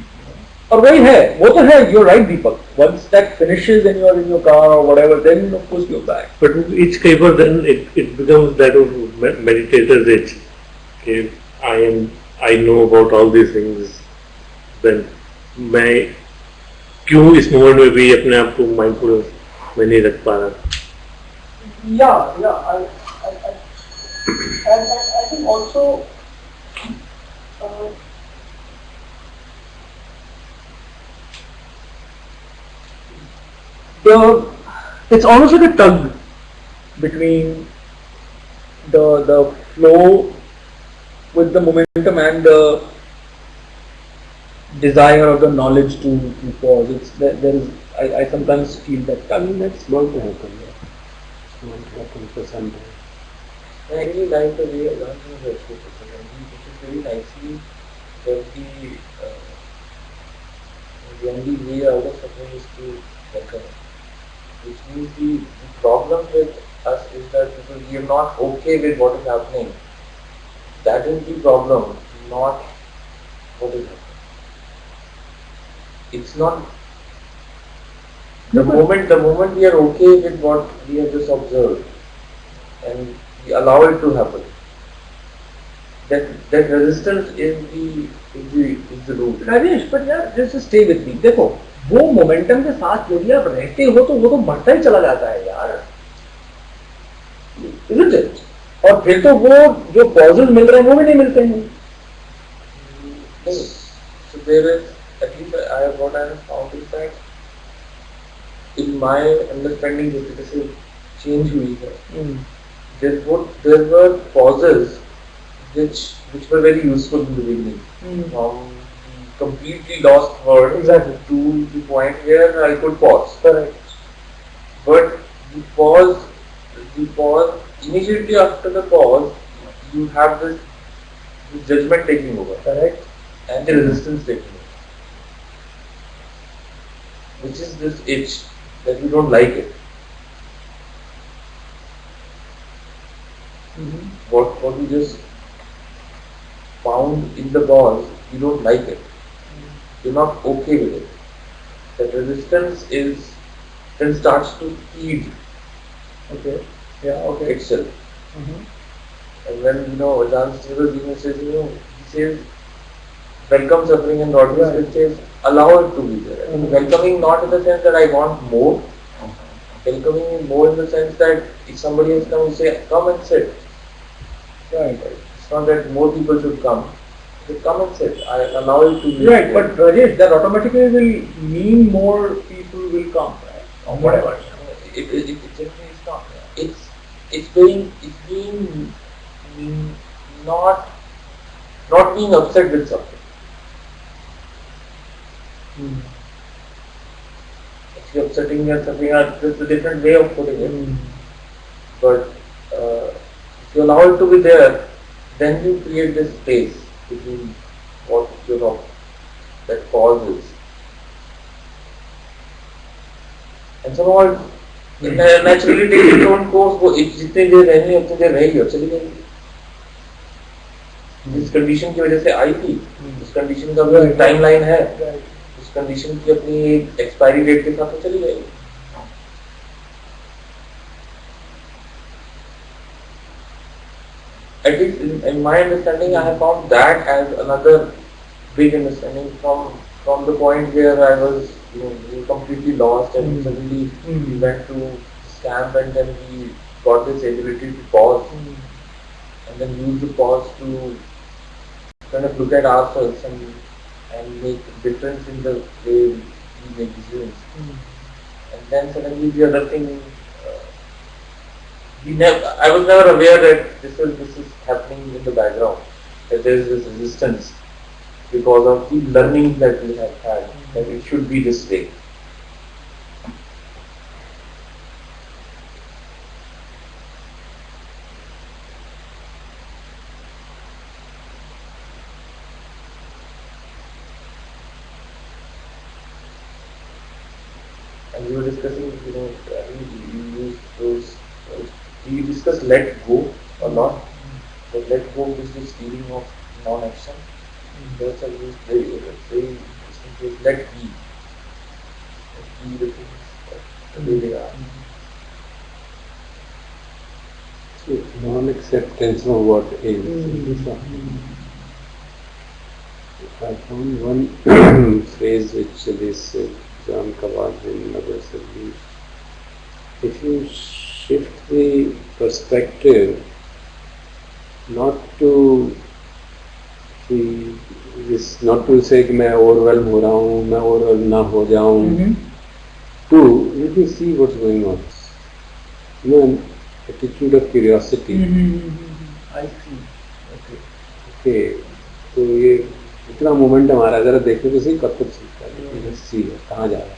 और वही है, वो तो है. You're right, Deepak. Once that finishes and you're in your car or whatever, then of course you're back. But each paper then it becomes that of meditator's itch. Okay, I know about all these things. Then मैं क्यों इस moment में भी अपने आप को mindful में नहीं रख पा रहा? Yeah. I think also. It's almost like a tug between the flow with the momentum and the desire or the knowledge to pause. There is, I sometimes feel that tug. That's bound to happen. It's bound to happen for some time. I really like the way you learn from the education, and he put it very nicely that the only way out of suffering is to welcome it. Which means the problem with us is that because we are not okay with what is happening. That is the problem, not what is happening. It's not the moment we are okay with what we have just observed and we allow it to happen. That resistance is the root. Rajesh, but यार just stay with me. देखो, वो momentum के साथ यदि आप रहते हो तो वो तो बढ़ता ही चला जाता है यार. Isn't it? और फिर तो वो जो पॉजिटिव मिल रहे हैं वो भी नहीं मिलते हैं. So there is, at least what I have found is that in my understanding जैसे change हुई है. There were pauses which were very useful in the beginning. From the completely lost word Exactly. to the point where I could pause. Correct. But the pause immediately after the pause, you have this judgment taking over. Correct. And the resistance taking over. Which is this itch that you don't like it. what you just found in the cause, you don't like it. You're not okay with it. That resistance is then starts to feed Okay. Yeah. Okay. itself. Mm-hmm. And when Advanced Stable says, he says welcome suffering, and Rodney Right. says allow it to be there. And welcoming not in the sense that I want more. Welcoming is more in the sense that if somebody has come, you say come and sit. Right. It's not that more people should come. They come and sit. I allow it to be Right. there. But Rajesh, that automatically will mean more people will come, right? Or whatever. It generally is not. It's being not being upset with something. If you're upsetting at something, that's a different way of putting it. But if you allow it to be there, then you create this space between what that cause is. And somehow it naturally takes its own course. वो जितने देर रहनी है उतनी देर रहेगी और चली जाएगी. जिस कंडीशन की वजह से आई थी, उस कंडीशन का भी टाइमलाइन है, उस कंडीशन की अपनी एक एक्सपायरी डेट के साथ तो चली जाएगी. At least in my understanding, I have found that as another big understanding from the point where I was completely lost, and suddenly we went to camp, and then we got this ability to pause and then use the pause to kind of look at ourselves and make a difference in the way we make decisions. And then suddenly the other thing, I was never aware that this is happening in the background, that there is this resistance because of the learning that we have had, that it should be this way. And we were discussing, we discussed let go or not. The let go is this feeling of non-action. That's a very distinct let be. Let be the things the way they are. So non-acceptance of what is. I found one phrase which this John Kabat-Zinn said. If you shift the perspective not to see this, not to say कि मैं overwhelmed हो रहा हूँ, मैं overwhelmed ना हो जाऊँ, to really see what's going on. An attitude of curiosity. I see. Okay. तो ये इतना मोमेंट हमारा जरा देखने तो सही कब तक चलता है, सी है कहाँ जा रहा है.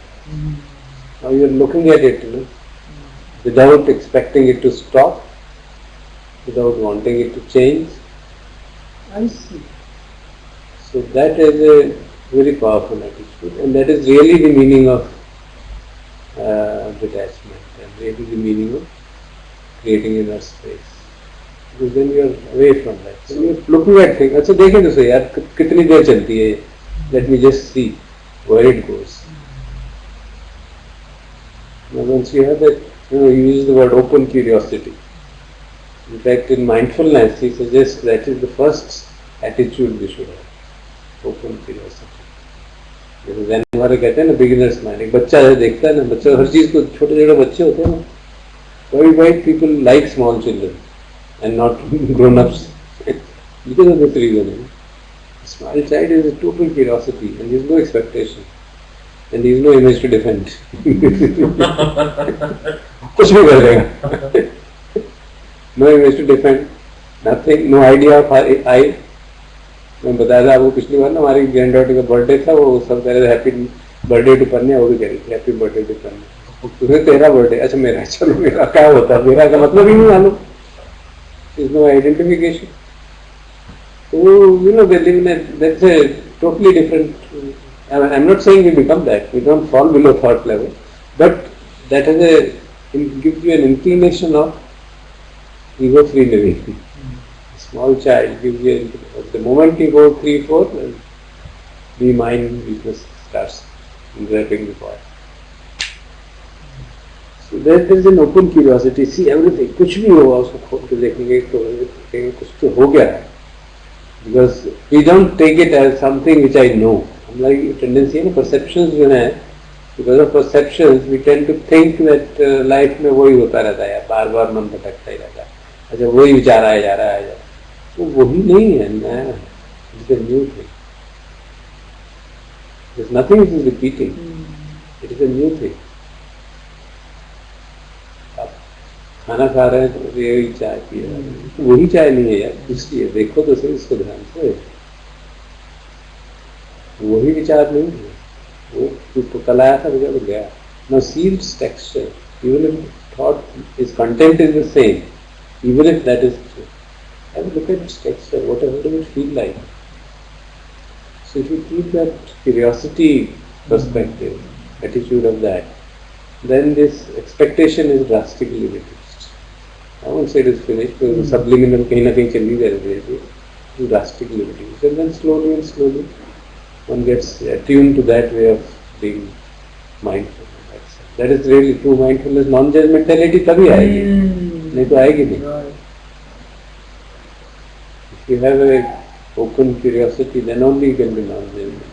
Now you are looking at it, without expecting it to stop, without wanting it to change. I see. So that is a very powerful attitude, and that is really the meaning of detachment, and really the meaning of creating inner space. Because then you are away from that. So you are looking at things. अच्छा देखें तो सही यार कितनी देर चलती है. Let me just see where it goes. Now once you have that, you use the word open curiosity. In fact, in mindfulness, he suggests that is the first attitude we should have. Open curiosity. जैसे जैन हमारे कहते हैं ना beginners mind. एक बच्चा है देखता है ना, बच्चा हर चीज को, छोटे छोटे बच्चे होते हैं ना. Why people like small children and not grown-ups? Because of this reason. Small child is a total curiosity and there is no expectation. And there is no image to defend. कुछ भी कर देगा. No image to defend. Nothing. No idea of I. मैं बताया था आपको पिछली बार ना, हमारी ग्रैंड डॉटर का बर्थडे था, वो सब कह रहे थे हैप्पी बर्थडे टू पन्या, वो भी कह रही थी हैप्पी बर्थडे टू पन्या. तुम्हें तेरा बर्थडे, अच्छा मेरा, चलो मेरा क्या होता है, मेरा का मतलब ही नहीं मालूम. There's no identification. So they live in that's a totally different. I'm not saying we become that. We don't fall below thought level, but that has gives you an inclination of ego-free living. small child gives you, the moment you go 3-4, then the mind weakness starts grabbing the boy. So there is an open curiosity, see everything, कुछ भी होगा उसको खोल के देखेंगे तो देखेंगे कुछ तो हो गया है. Because we don't take it as something which I know. हमारी tendency है ना, perceptions जो है, because of perceptions we tend to think that life में वही होता रहता है, बार बार मन भटकता ही रहता है, अच्छा वही विचार आया जा रहा है, तो वही नहीं है ना, it's a new thing. There's nothing which is repeating. It is a new thing. आप खाना खा रहे हैं तो यही चाय पी रहे हैं, तो वही चाय नहीं है यार, दूसरी है, देखो तो सही इसको ध्यान से, वही विचार नहीं है, वो तो कल आया था तो गया. Now see its texture, even if thought its content is the same, even if that is true, have a look at its texture, what does it feel like? So if you keep that curiosity perspective, attitude of that, then this expectation is drastically reduced. I won't say it is finished, because the subliminal kahin na kahin chali rahti hai, it is drastically reduced. And then slowly and slowly one gets attuned to that way of being mindful. That is really true mindfulness. Non-judgmentality तभी आएगी, नहीं तो आएगी नहीं. If you have a open curiosity, then only you can be non-judgmental.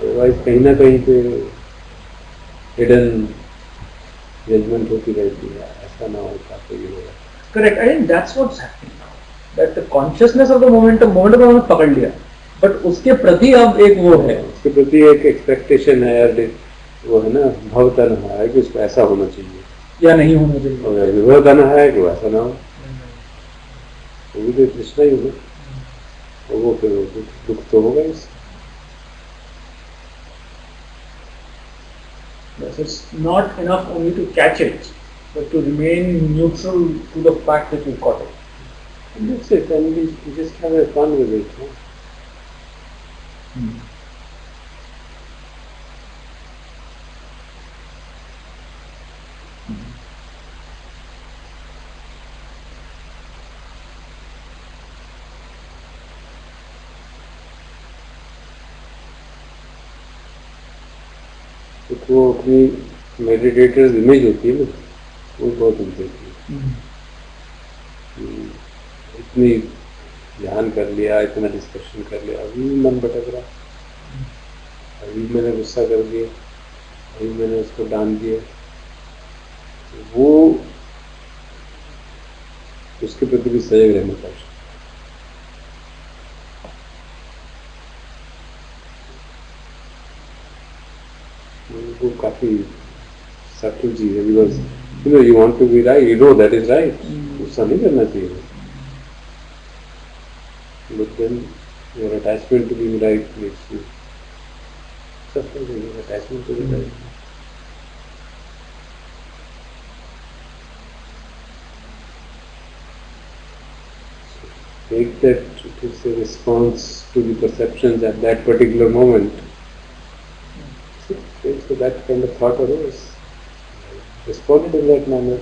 Otherwise कहीं ना कहीं पे hidden judgment होती रहती है, ऐसा ना होता तो ये होगा. Correct. I think that's what's happening now. That the consciousness of the moment को हमने पकड़ लिया, but उसके प्रति अब एक वो है, उसके प्रति एक expectation है यार, वो है ना, भवतन है कि उसको ऐसा होना चाहिए या नहीं होना चाहिए, और विभवतन है कि वैसा ना हो, वो भी तो कृष्णा ही होगा, और वो फिर दुख तो होगा इससे. Yes, it's not enough only to catch it, but to remain neutral to the fact that you've caught it. And that's it, and we just have a fun with it. No? वो अपनी meditators image होती है ना, वो बहुत important है. इतनी ध्यान कर लिया, इतना डिस्कशन कर लिया, अभी मन भटक रहा, अभी मैंने गुस्सा कर दिया, अभी मैंने उसको डांट दिया, वो उसके प्रति भी सजग रहना चाहिए. वो काफी सटल चीज है, because you know you want to be right, you know that is right, गुस्सा नहीं करना चाहिए, but then your attachment to being right makes you suffer. Your attachment to be right. Take that it is a response to the perceptions at that particular moment. So that kind of thought arose. Responded in that manner.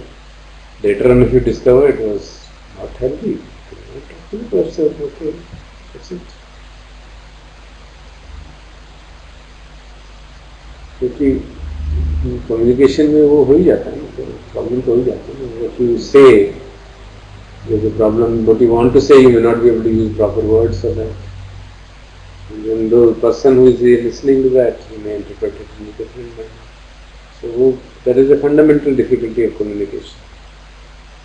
Later on, if you discover it was not healthy, you talk to the person, okay, that's it. क्योंकि communication में वो हो ही जाता है, problem तो हो ही जाता है. What you say, there's a problem. What you want to say, you may not be able to use proper words for that. And the person who is listening to that, he may interpret it in a different manner. So that is a fundamental difficulty of communication.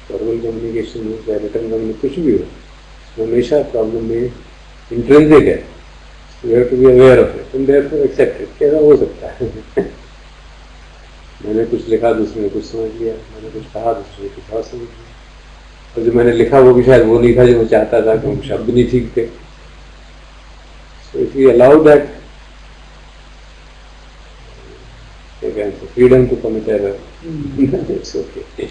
Verbal communication हो या written communication, कुछ भी हो, हमेशा problem में intrinsic है. You have to be aware of it and therefore accept it. कैसा हो सकता है? मैंने कुछ लिखा, दूसरे ने कुछ समझ लिया, मैंने कुछ कहा, दूसरे ने कुछ और समझ लिया, और जो मैंने लिखा वो भी शायद वो नहीं था जो मैं चाहता था, क्योंकि शब्द नहीं ठीक थे. So if you allow that, again, so freedom to commit error, it's okay.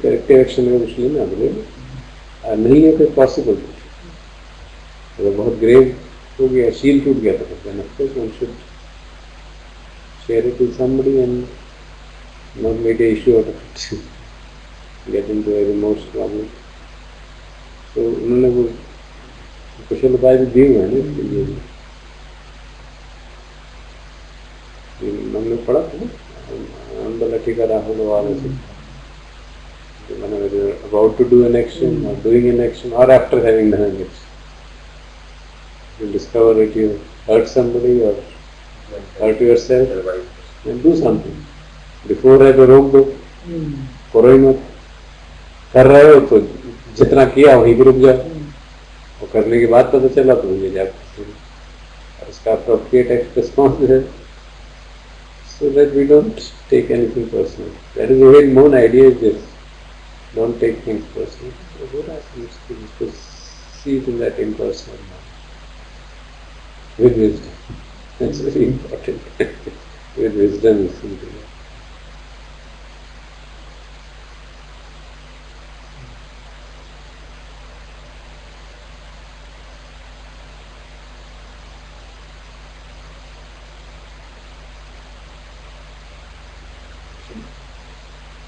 Corrective action का कुछ लेना नहीं है, तो पॉसिबल अगर बहुत ग्रेव हो गया, शील टूट गया, तो then of course one should share it with somebody and not make an issue out of it, get into a remote problem. तो उन्होंने वो कुशल उपाय भी दिए हुए हैं ना इसके लिए। हमने पढ़ा था ना आनंद का राहुल वाले से, whenever you're about to do an action or doing an action or after having done an action, you discover that you hurt somebody or hurt yourself, then do something. Before है तो रोक दो, करो ही मत। कर रहे हो तो जितना किया वहीं पे रुक जाओ, और करने के बाद पता चला तो मुझे जाकर उसका appropriate response है, so that we don't take anything personal. That is the way main idea is this. Don't take things personally. So Buddha seems to just see it in that impersonal manner. With wisdom. That's very important. With wisdom is something.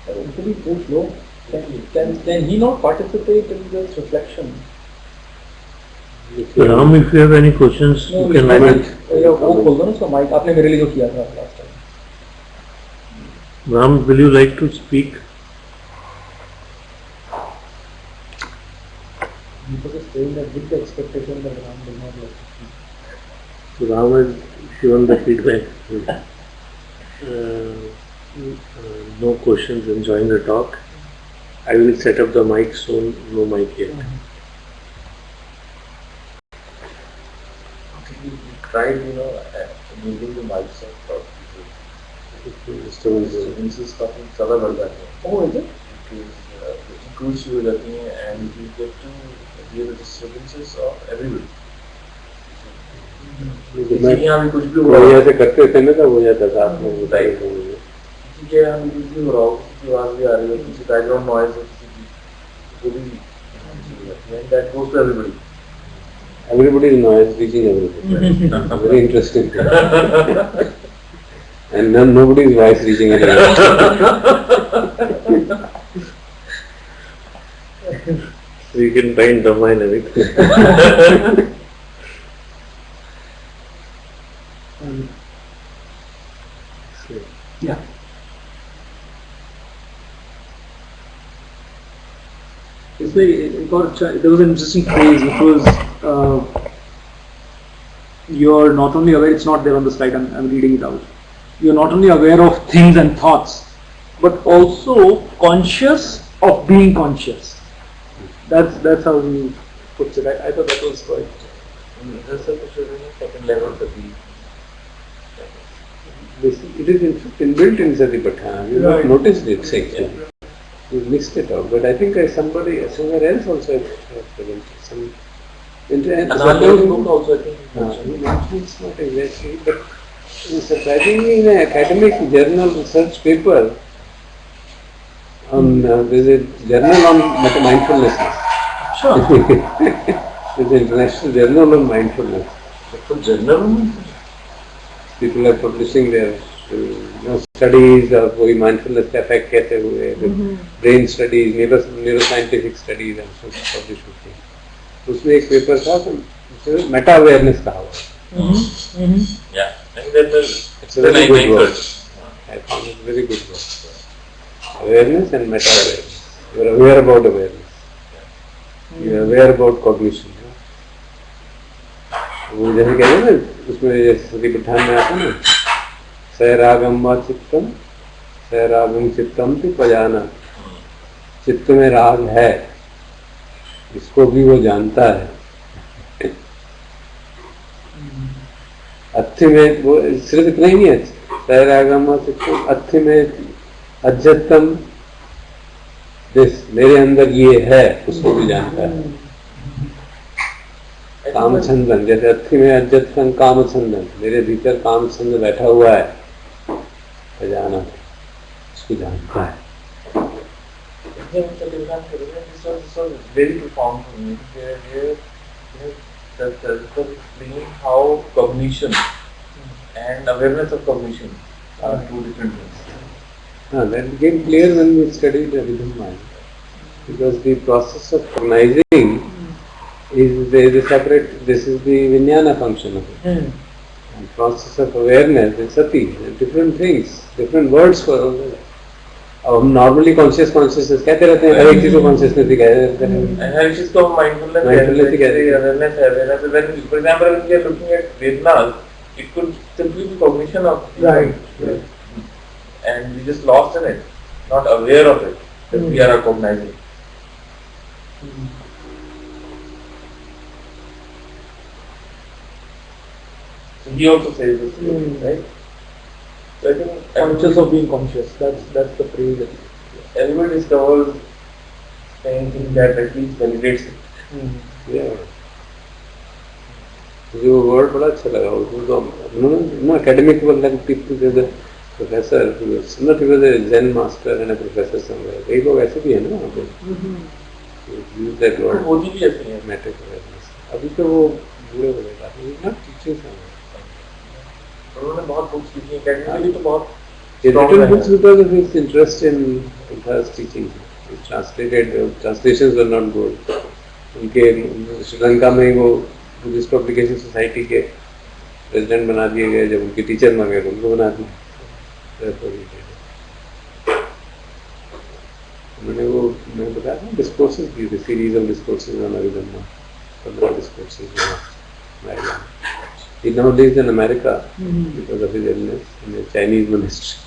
Actually, don't know. Can he not participate in this reflection? Ram, if you have any questions, you can comment. वो खोल दो ना उसका mic, आपने मेरे लिए जो किया था last time. Ram, will you like to speak? Because it's saying that with the expectation that Ram will not like to speak. So Ram has given the feedback. No questions, enjoying the talk. I will set up the mic soon, no mic yet. We tried, using the mics of disturbances काफी ज़्यादा बढ़ जाते हैं. Oh, is it? Because frequency हो जाती है and you get to hear the disturbances of everybody. मैं यहाँ भी कुछ भी हो वो रहा है. ऐसे करते थे ना तब हो जाता था, आपने बताया था मुझे। ठीक है, हम कुछ भी हो रहा हो, किसी की आवाज़ भी आ रही हो, किसी बैकग्राउंड नॉइज है, किसी की वो भी and that goes to everybody. Everybody's noise reaching everybody. Very interesting. And nobody's voice reaching anywhere. So you can try and combine everything. Yeah. It's there was an interesting phrase which was you're not only aware, it's not there on the slide, I'm reading it out. You're not only aware of things and thoughts, but also conscious of being conscious. That's how he puts it. I thought that was quite. That's the second level of the beat. It is in fact inbuilt in Satipatthana. You have not noticed it actually. You missed it out. But I think somewhere else also has presented some. Another book also, I think. It's not exactly, but surprisingly in an academic journal research paper, there's a journal on mindfulness. Sure. There's an international journal on mindfulness. The journal? People are publishing their studies of कोई mindfulness का effect कैसे हुए, brain studies, neuroscientific studies and so published होते हैं. उसमें एक paper था तो मेटा अवेयरनेस कहा हुआ. Yeah, and then It's a very good work. I found it very good work. Awareness and meta awareness. You are aware about awareness. You are aware about cognition. वो जैसे कहते हैं ना उसमें सतिपट्ठान में आता ना सैरागम वा चित्तम सैरागम चित्तम तो पजाना. चित्त में राग है, इसको भी वो जानता है. अच्छे में वो सिर्फ इतना ही नहीं है. सैरागम वा चित्तम अच्छे में अज्जतम मेरे अंदर ये है, उसको भी जानता है. कामछंदन जैसे अर्थी में अज्जतम कामछंदन, मेरे भीतर कामछंद बैठा हुआ है, खजाना उसको जानता है. This was very profound for me. That explaining how cognition and awareness of cognition are two different things. That became clear when we studied the rhythm mind. Because the process of cognizing is the separate, this is the vijnana function of it. And process of awareness is sati, different things, different words for all that. अब हम normally conscious consciousness कहते रहते हैं, हर एक चीज को consciousness ही कहते रहते हैं, हर चीज को माइंडफुलनेस Mindfulness कहते हैं. अवेयरनेस है awareness when for example when we are looking at Vedanas, it could simply be cognition of Right. and we just lost in it, not aware of it, that we are recognizing. So he also says this, right? So I think Conscious of being conscious. That's the phrase. everybody discovers anything that at least validates it. जो word बड़ा अच्छा लगा उसको तो उन्होंने academic world professor not even a Zen master and a professor somewhere. कई लोग ऐसे भी है ना वहाँ पे. Use that word. मोदी भी ऐसे हैं. Matter awareness. अभी तो वो बूढ़े हो गए काफी. He's not teaching somewhere. उन्होंने बहुत बुक्स लिखी हैं, academically तो बहुत He strong written है. books because of his interest in Buddha's teaching. He translated, translations were not good. उनके श्रीलंका में वो बुद्धिस्ट पब्लिकेशन सोसाइटी के प्रेसिडेंट बना दिए गए, जब उनके टीचर ना गए तो उनको बना दिया. मैंने वो मैं बताया था डिस्कोर्सेज की series of discourses on Abhidhamma, 15 discourses हैं. He now lives in America because of his illness in a Chinese monastery.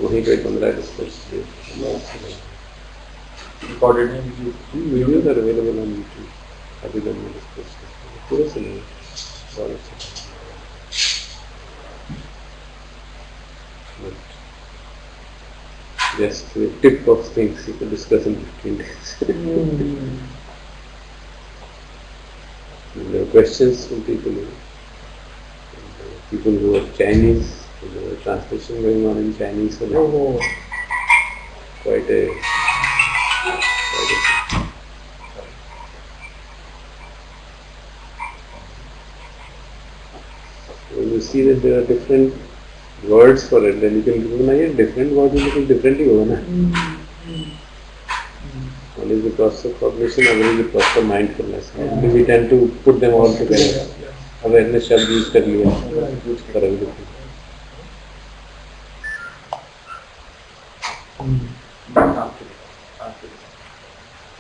वहीं पे 15 discourses Recorded in YouTube. Videos are available on YouTube. Abhidhamma discourses पूरे सुनिए, बहुत अच्छा. Just the tip of things you could discuss in 15 days. There are questions from people who are Chinese, there are translation going on in Chinese, so quite a when you see that there are different words for it, then you can recognize different words will look differently होगा ना. One is the process of cognition, other is the process of mindfulness. We tend to put them all together. Awareness शब्द use कर लिया for everything.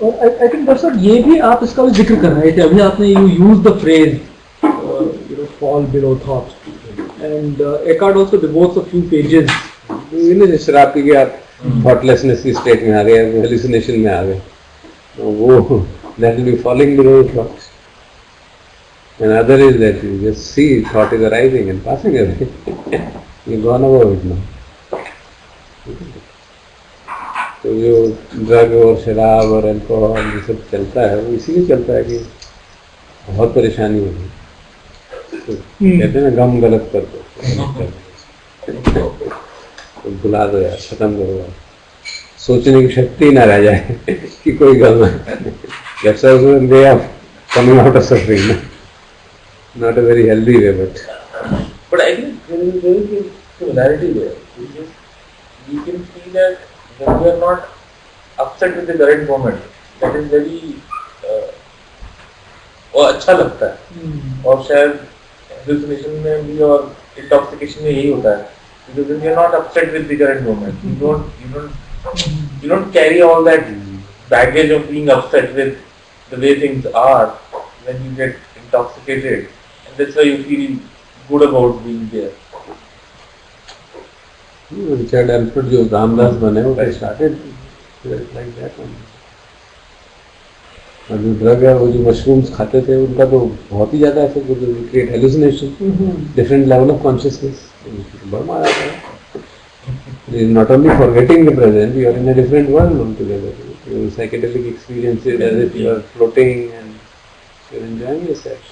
और I think दरअसल ये भी आप इसका भी जिक्र कर रहे थे अभी आपने you use the phrase fall below thought and Eckhart also devotes a few pages. इन्हें शराब पी के आप थॉटलेसनेस की स्टेट में आ गए, हेलुसिनेशन में आ गए, वो that will be falling below thought. Another is that you just see thought is arising and passing away. You gone above it now. तो जो ड्रग और शराब और अल्कोहल ये सब चलता है वो इसीलिए चलता है कि बहुत परेशानी होगी. तो कहते हैं ना गम गलत कर दो, तो भुला दो यार, खत्म करो यार, सोचने की शक्ति ना रह जाए कि कोई गम है. That's also a way of coming out of suffering. Not a very healthy way, But I think there is a very big similarity there. We can see that when we are not upset with the current moment, that is very और अच्छा लगता है. और शायद hallucination में भी और intoxication में यही होता है. Because when you are not upset with the current moment, you don't carry all that baggage of being upset with the way things are when you get intoxicated, and that's why you feel good about being there. Richard Alford जो रामदास बने वो started like that one. और जो drug है वो जो mushrooms खाते थे उनका तो बहुत ही ज़्यादा ऐसे create hallucination, different level of consciousness, बड़ा मारा था. Not only forgetting the present, you are in a different world altogether. Your psychedelic experiences as if you are floating and you are enjoying yourself.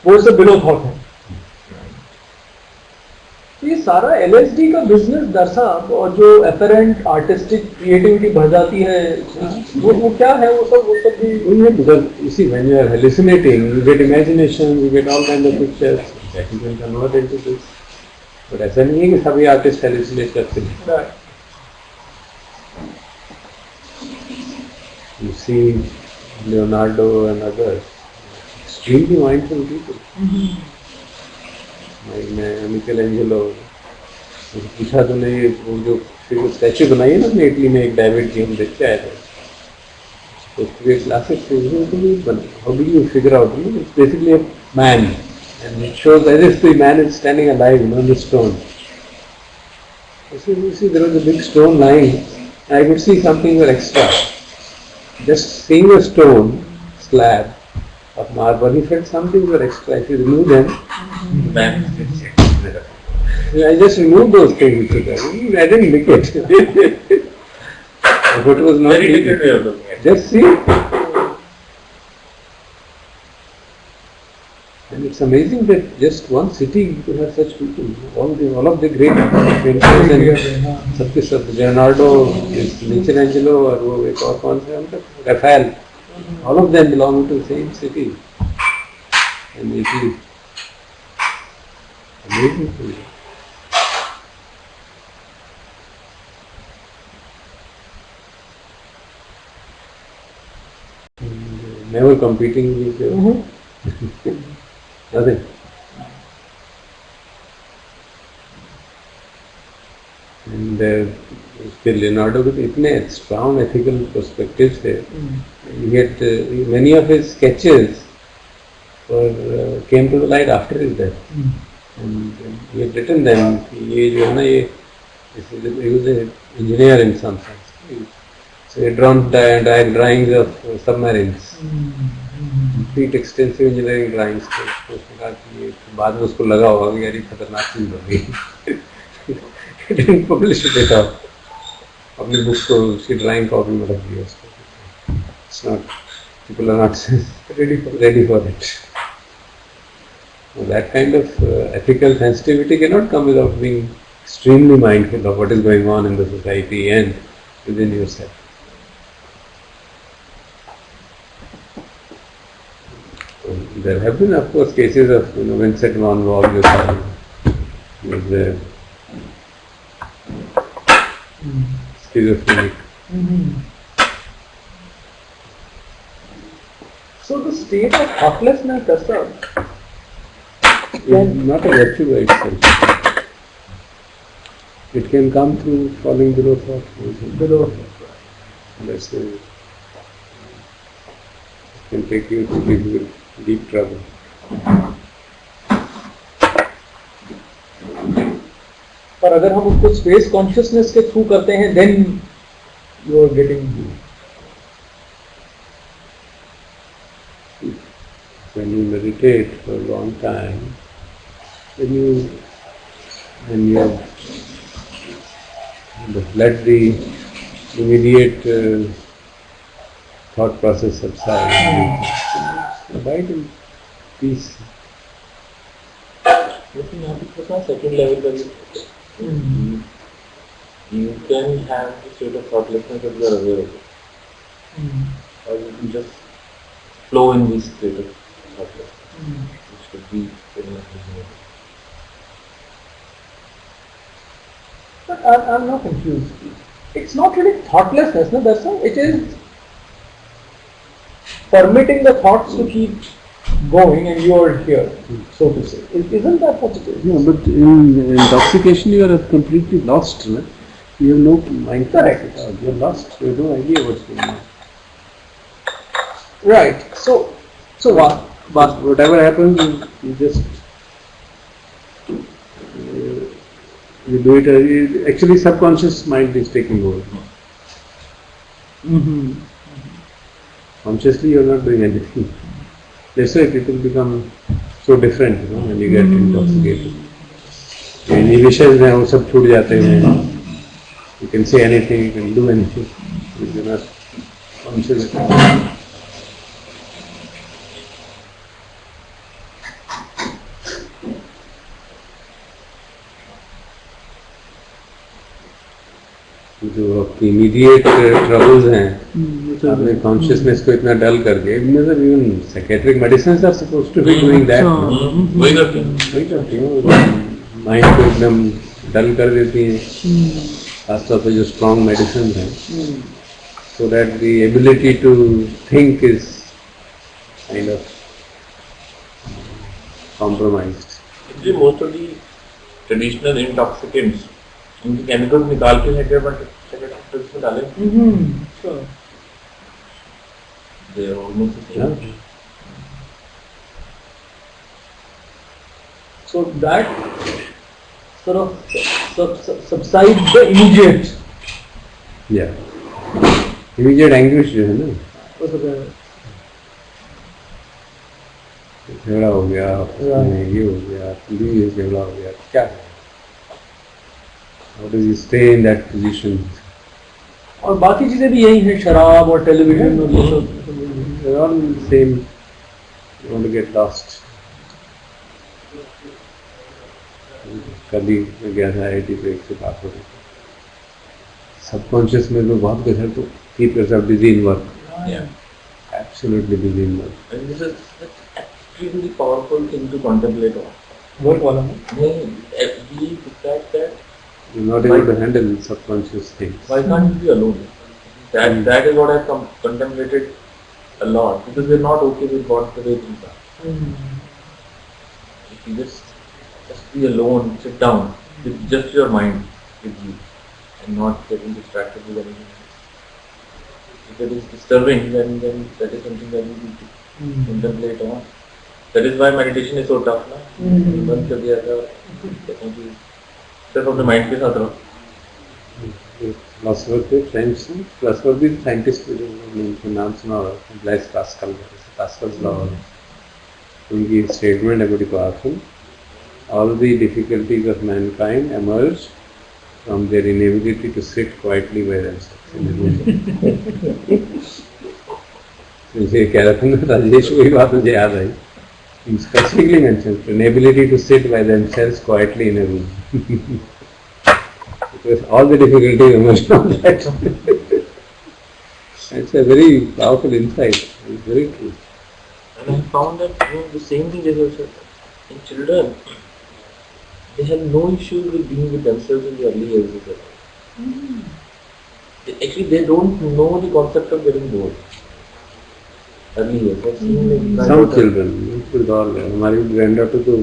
वो सब below thought है. ये सारा LSD का business दरअसल और जो अपरेंट आर्टिस्टिक क्रिएटिविटी बढ़ जाती है वो क्या है, वो सब भी Because you see, when you are hallucinating, you get imagination, you get all kinds of pictures. that you can convert into this. But ऐसा नहीं है कि सभी आर्टिस्ट hallucinate करते हैं. Right. You see Leonardo and others, extremely mindful people. Michelangelo, पूछा तूने ये वो जो स्टैचू बनाई है ना अपने इटली में एक डेविड की हम देख के आए थे तो उसकी classic how do you figure out it's basically a man and it shows as if the man is standing alive on the stone. You see there was a big stone lying and I could see something were extra. Just seeing a stone slab of marble, he felt something were extra. If you remove them, I just removed those things. I didn't lick it. But it was not Very easy. different way of looking at it. Just see. And it's amazing that just one city could have such people. All of the great painters and सब Leonardo, Michelangelo और वो एक और कौन से हम Raphael, all of them belong to the same city. And it is amazing to me. Never competing with each other. Nothing. And उसके Leonardo के तो इतने strong ethical perspectives थे. Yet many of his sketches came to the light after his death. And he had written them. ये जो है ना he was an engineer in some sense. So he had drawn drawings of submarines. Complete extensive engineering drawings थे. तो उसने कहा कि ये बाद में उसको लगा होगा कि यार ये खतरनाक चीज होगी. He didn't publish it at all. अपनी बुक को उसकी ड्राइंग कॉपी में रख दिया उसको. It's not, people are not ready for it. So that kind of ethical sensitivity cannot come without being extremely mindful of what is going on in the society and within yourself. So there have been, of course, cases of Vincent van Gogh with schizophrenic. So the state of thoughtlessness, that's It's not a virtue by itself. It can come through falling below thought. That's it. It can take you to deep trouble. पर अगर हम उसको space consciousness के through करते हैं then you are getting When you meditate for a long time, then you let the immediate thought process subside. Abide in peace. लेकिन यहाँ पे थोड़ा सेकंड लेवल का भी you can have the state of thoughtlessness if you are aware of it. Or you can just flow in this state of thoughtlessness. It should be very much reasonable. But I'm not confused. It's not really thoughtlessness, no? That's all. It is permitting the thoughts to keep going and you are here, so to say. Isn't that what it is? Yeah, but in intoxication you are completely lost. No? You have no mind. Correct. You are lost. You have no idea what's going on. Right. So what? But whatever happens, you just you do it. Actually, subconscious mind is taking over. Consciously, you are not doing anything. That's why people become so different, when you get intoxicated. Inhibitions हैं वो सब छूट जाते हैं. You can say anything, you can do anything. You are not conscious. जो आपकी immediate troubles हैं, आपने कॉन्शियसनेस को इतना डल कर दिया, मतलब even psychiatric medicine are supposed to be doing that, वही करते हैं। माइंड को एकदम डल कर देती हैं, खासतौर पर जो स्ट्रॉन्ग मेडिसिन हैं, so that the ability to think is kind of compromised. Actually, most of the traditional intoxicants, उनके केमिकल्स निकाल के साइकेट्रिस्ट में डाले, they are almost the same. Yeah. So that sort of subsides the immediate. Yeah. Immediate anguish जो है ना, झगड़ा हो गया, ये हो गया, झगड़ा हो गया, क्या है? How does he stay in that position? और बाकी चीजें भी यही हैं, शराब और टेलीविजन और ये सब, They're all the same. You want to get lost. कभी मैं गया था IIT पे, एक से बात हो रही, सबकॉन्शियस में तो बहुत कुछ है, तो keep yourself busy in work. Yeah. Absolutely busy in work. And this is such extremely powerful thing to contemplate on. Work वाला है. We detect that. You're not able to handle subconscious things. Why can't you be alone? That is what I've contemplated a lot, because we're not okay with what the way things are. If you just be alone, sit down with just your mind with you, and not getting distracted with anything else. If it is disturbing, then that is something that we need to contemplate on. That is why meditation is so tough, na? बंद कर दिया था, कहते हैं कि सिर्फ अपने mind के साथ रहो. फिलोसोफर थे फ्रेंच में, फिलोसोफर भी साइंटिस्ट थे, जो उनके नाम सुना होगा, ब्लेस पास्कल, पास्कल्स लॉ, उनकी स्टेटमेंट है बड़ी powerful. All the difficulties of mankind emerge from their inability to sit quietly by themselves in the room. मुझे कह रहा था ना राजेश, वही बात मुझे याद आई. Specifically mentioned inability to sit by themselves quietly in a room. Because all the difficulties emerge from that. It's a very powerful insight. It's very true. And I found that the same thing is also in children. They have no issues with being with themselves in the early years of their life. Actually, they don't know the concept of getting bored. Early years. I've seen like Some children, बिल्कुल और हमारी granddaughter तो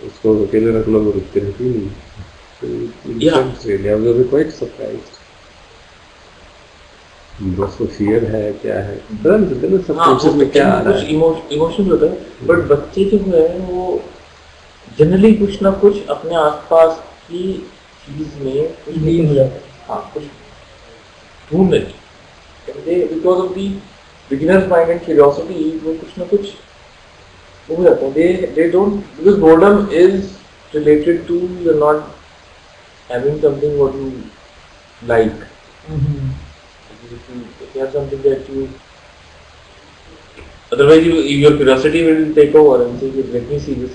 उसको अकेले रख लो वो रुकती रहती नहीं. Yeah. I was quite surprised. बस वो फियर है, क्या है, तुरंत सब कॉन्शियस में क्या आ रहा है. इमोशन होता है, बट बच्चे जो है वो जनरली कुछ ना कुछ अपने आसपास की चीज में कुछ नहीं हो जाता. हाँ, कुछ ढूंढ लेते because of the beginner's mind and curiosity. वो कुछ ना कुछ हो जाता है. They don't, because boredom is related to you not having something what you like. If you have something that you, otherwise your curiosity will take over and say, let me see this.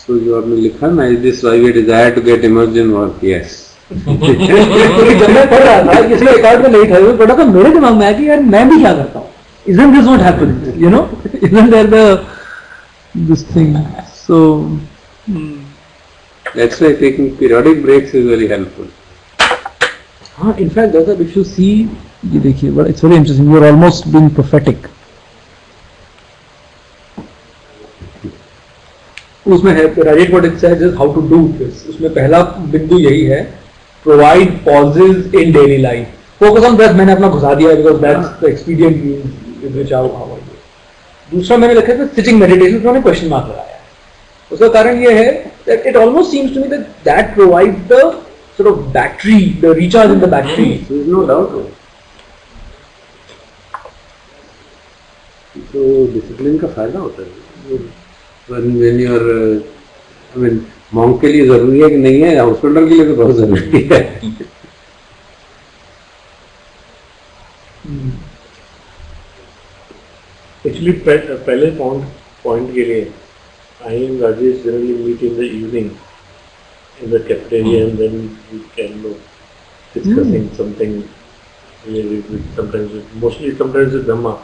So you आपने लिखा ना, is this why we desire to get immersed in work? Yes. जब मैं पढ़ रहा था, इसलिए एक आध में नहीं था, पढ़ा था, मेरे दिमाग में आया कि यार मैं भी क्या करता हूँ. Isn't this what happens? You know, isn't there this thing? So. That's why taking periodic breaks is very helpful. हाँ, in fact, that's if you see, ये देखिए, but it's very interesting. You are almost being prophetic. उसमें है Rajesh what it says is how to do this. उसमें पहला बिंदु यही है, provide pauses in daily life. Focus on breath मैंने अपना घुसा दिया because that's the expedient means with which how I do. दूसरा मैंने लिखा था sitting meditation, उसमें क्वेश्चन मार्क लगाया. उसका कारण ये है that it almost seems to me that provides the sort of battery, the recharge in the battery. There is no doubt. तो डिसिप्लिन का फायदा होता है. when you are, I mean, monk के लिए जरूरी है कि नहीं है, हाउस होल्डर के लिए तो बहुत जरूरी है. एक्चुअली पहले पॉइंट के लिए I and Rajesh generally meet in the evening in the cafeteria, and then we can discussing something related with sometimes with Dhamma.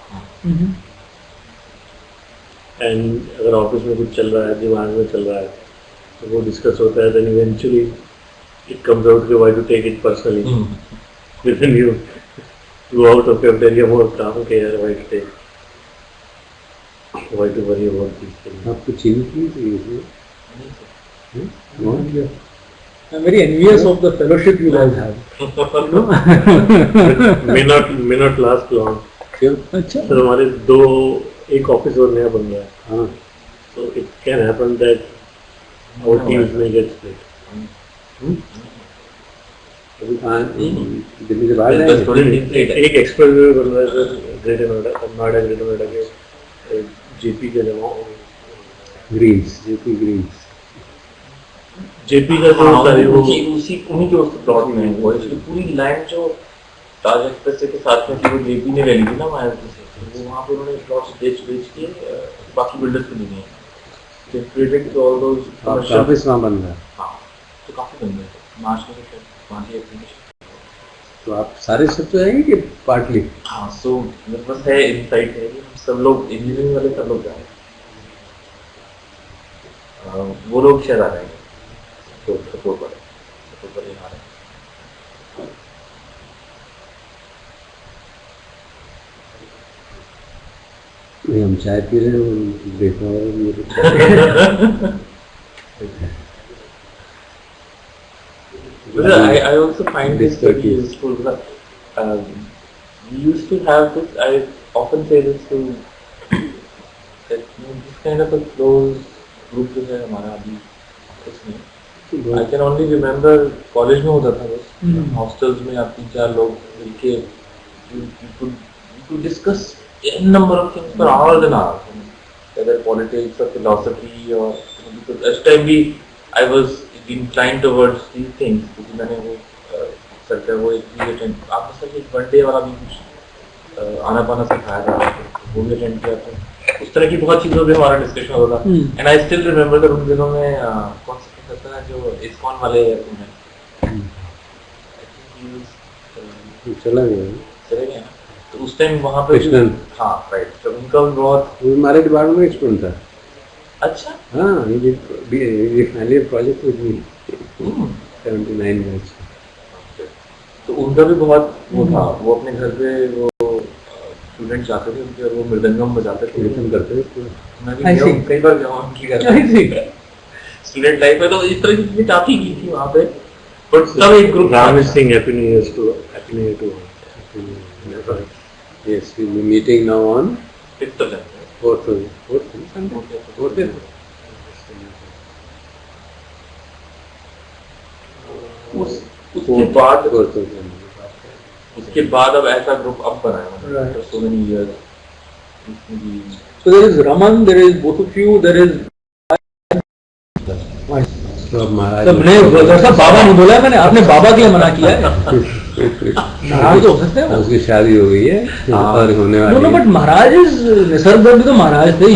And अगर ऑफिस में कुछ चल रहा है, दिमाग में चल रहा है, तो वो डिस्कस होता है. Then eventually it comes out that why to take it personally. Then you go out of cafeteria more calm. Okay, why to take? Why to worry about these things? आपको चीनी की I'm very envious of the fellowship you guys have. may not last long. क्यों? अच्छा. तो हमारे एक office और नया बन गया है. हाँ. So it can happen that our teams may get split. अभी कहाँ दिल्ली से बाहर जाएंगे? एक एक्सप्रेस वे बन रहा है सर, ग्रेटर नोएडा के जेपी के जगह. Green's, JP Green's. जेपी का जो सारे वो उन्हीं के उस प्लॉट में है वो. एक्चुअली पूरी लैंड जो ताज एक्सप्रेस के साथ में थी वो जेपी ने ले ली थी ना मायावती से. वो वहाँ पे उन्होंने प्लॉट्स बेच के बाकी बिल्डर्स को दी हैं. They created all those commercial. Office वहाँ बन रहा है. हाँ, तो काफी बन गए. मार्च में शायद 5 अप्रैल. तो आप सारे सब तो आएंगे कि पार्टली? हाँ, सो मेरे पास है इनसाइट है कि हम सब लोग इंजीनियरिंग वाले सब लोग जाएंगे. वो लोग शायद आ जाएंगे. तो सपोर्ट पर ही आ रहे हैं. नहीं, हम चाय पी रहे हैं, देखो मेरे. I also find this very useful because we used to have this. I often say this to that this kind of a close group जो है हमारा अभी इसमें. I can only remember college में होता था बस. Hostels में आप 3-4 लोग मिलके you could discuss n number of things for hours and hours, whether politics or philosophy or because as time we I was inclined towards these things क्योंकि मैंने वो सर का वो एक भी अटेंड आपने सर एक बर्थडे वाला भी कुछ आना पाना सिखाया था, वो भी अटेंड किया था. उस तरह की बहुत चीज़ों पे हमारा डिस्कशन होता था. And I still remember that उन दिनों में कौन सा प्रोफेसर है जो इस्कॉन वाले हैं, चला गया. चले गए. तो उस टाइम वहाँ पे हाँ राइट. तो उनका भी बहुत हमारे डिपार्टमेंट में स्टूडेंट था. अच्छा. हाँ, ये final project with me 79 batch. तो उनका भी बहुत वो था. वो अपने घर पे वो स्टूडेंट जाते थे उनके और वो मृदंगम बजाते थे, कीर्तन करते थे. मैं भी कई बार गया उनकी घर स्टूडेंट लाइफ में. तो इस तरह की चीजें काफी की थी वहाँ पे. बट सब एक group. Ramesh Singh, happy new year to Yes, we'll be meeting now on 5th of January. 4th Sunday. 4th. उसके बाद अब ऐसा ग्रुप अब बना है after so many years. So there is Raman, there is both of you, there is. मैंने बाबा नहीं बोला, मैंने आपने बाबा के लिए मना किया है. महाराज तो हो सकते हैं. उसकी शादी हो गई है और होने वाली है. बट महाराज इज निसर्ग भी तो महाराज थे.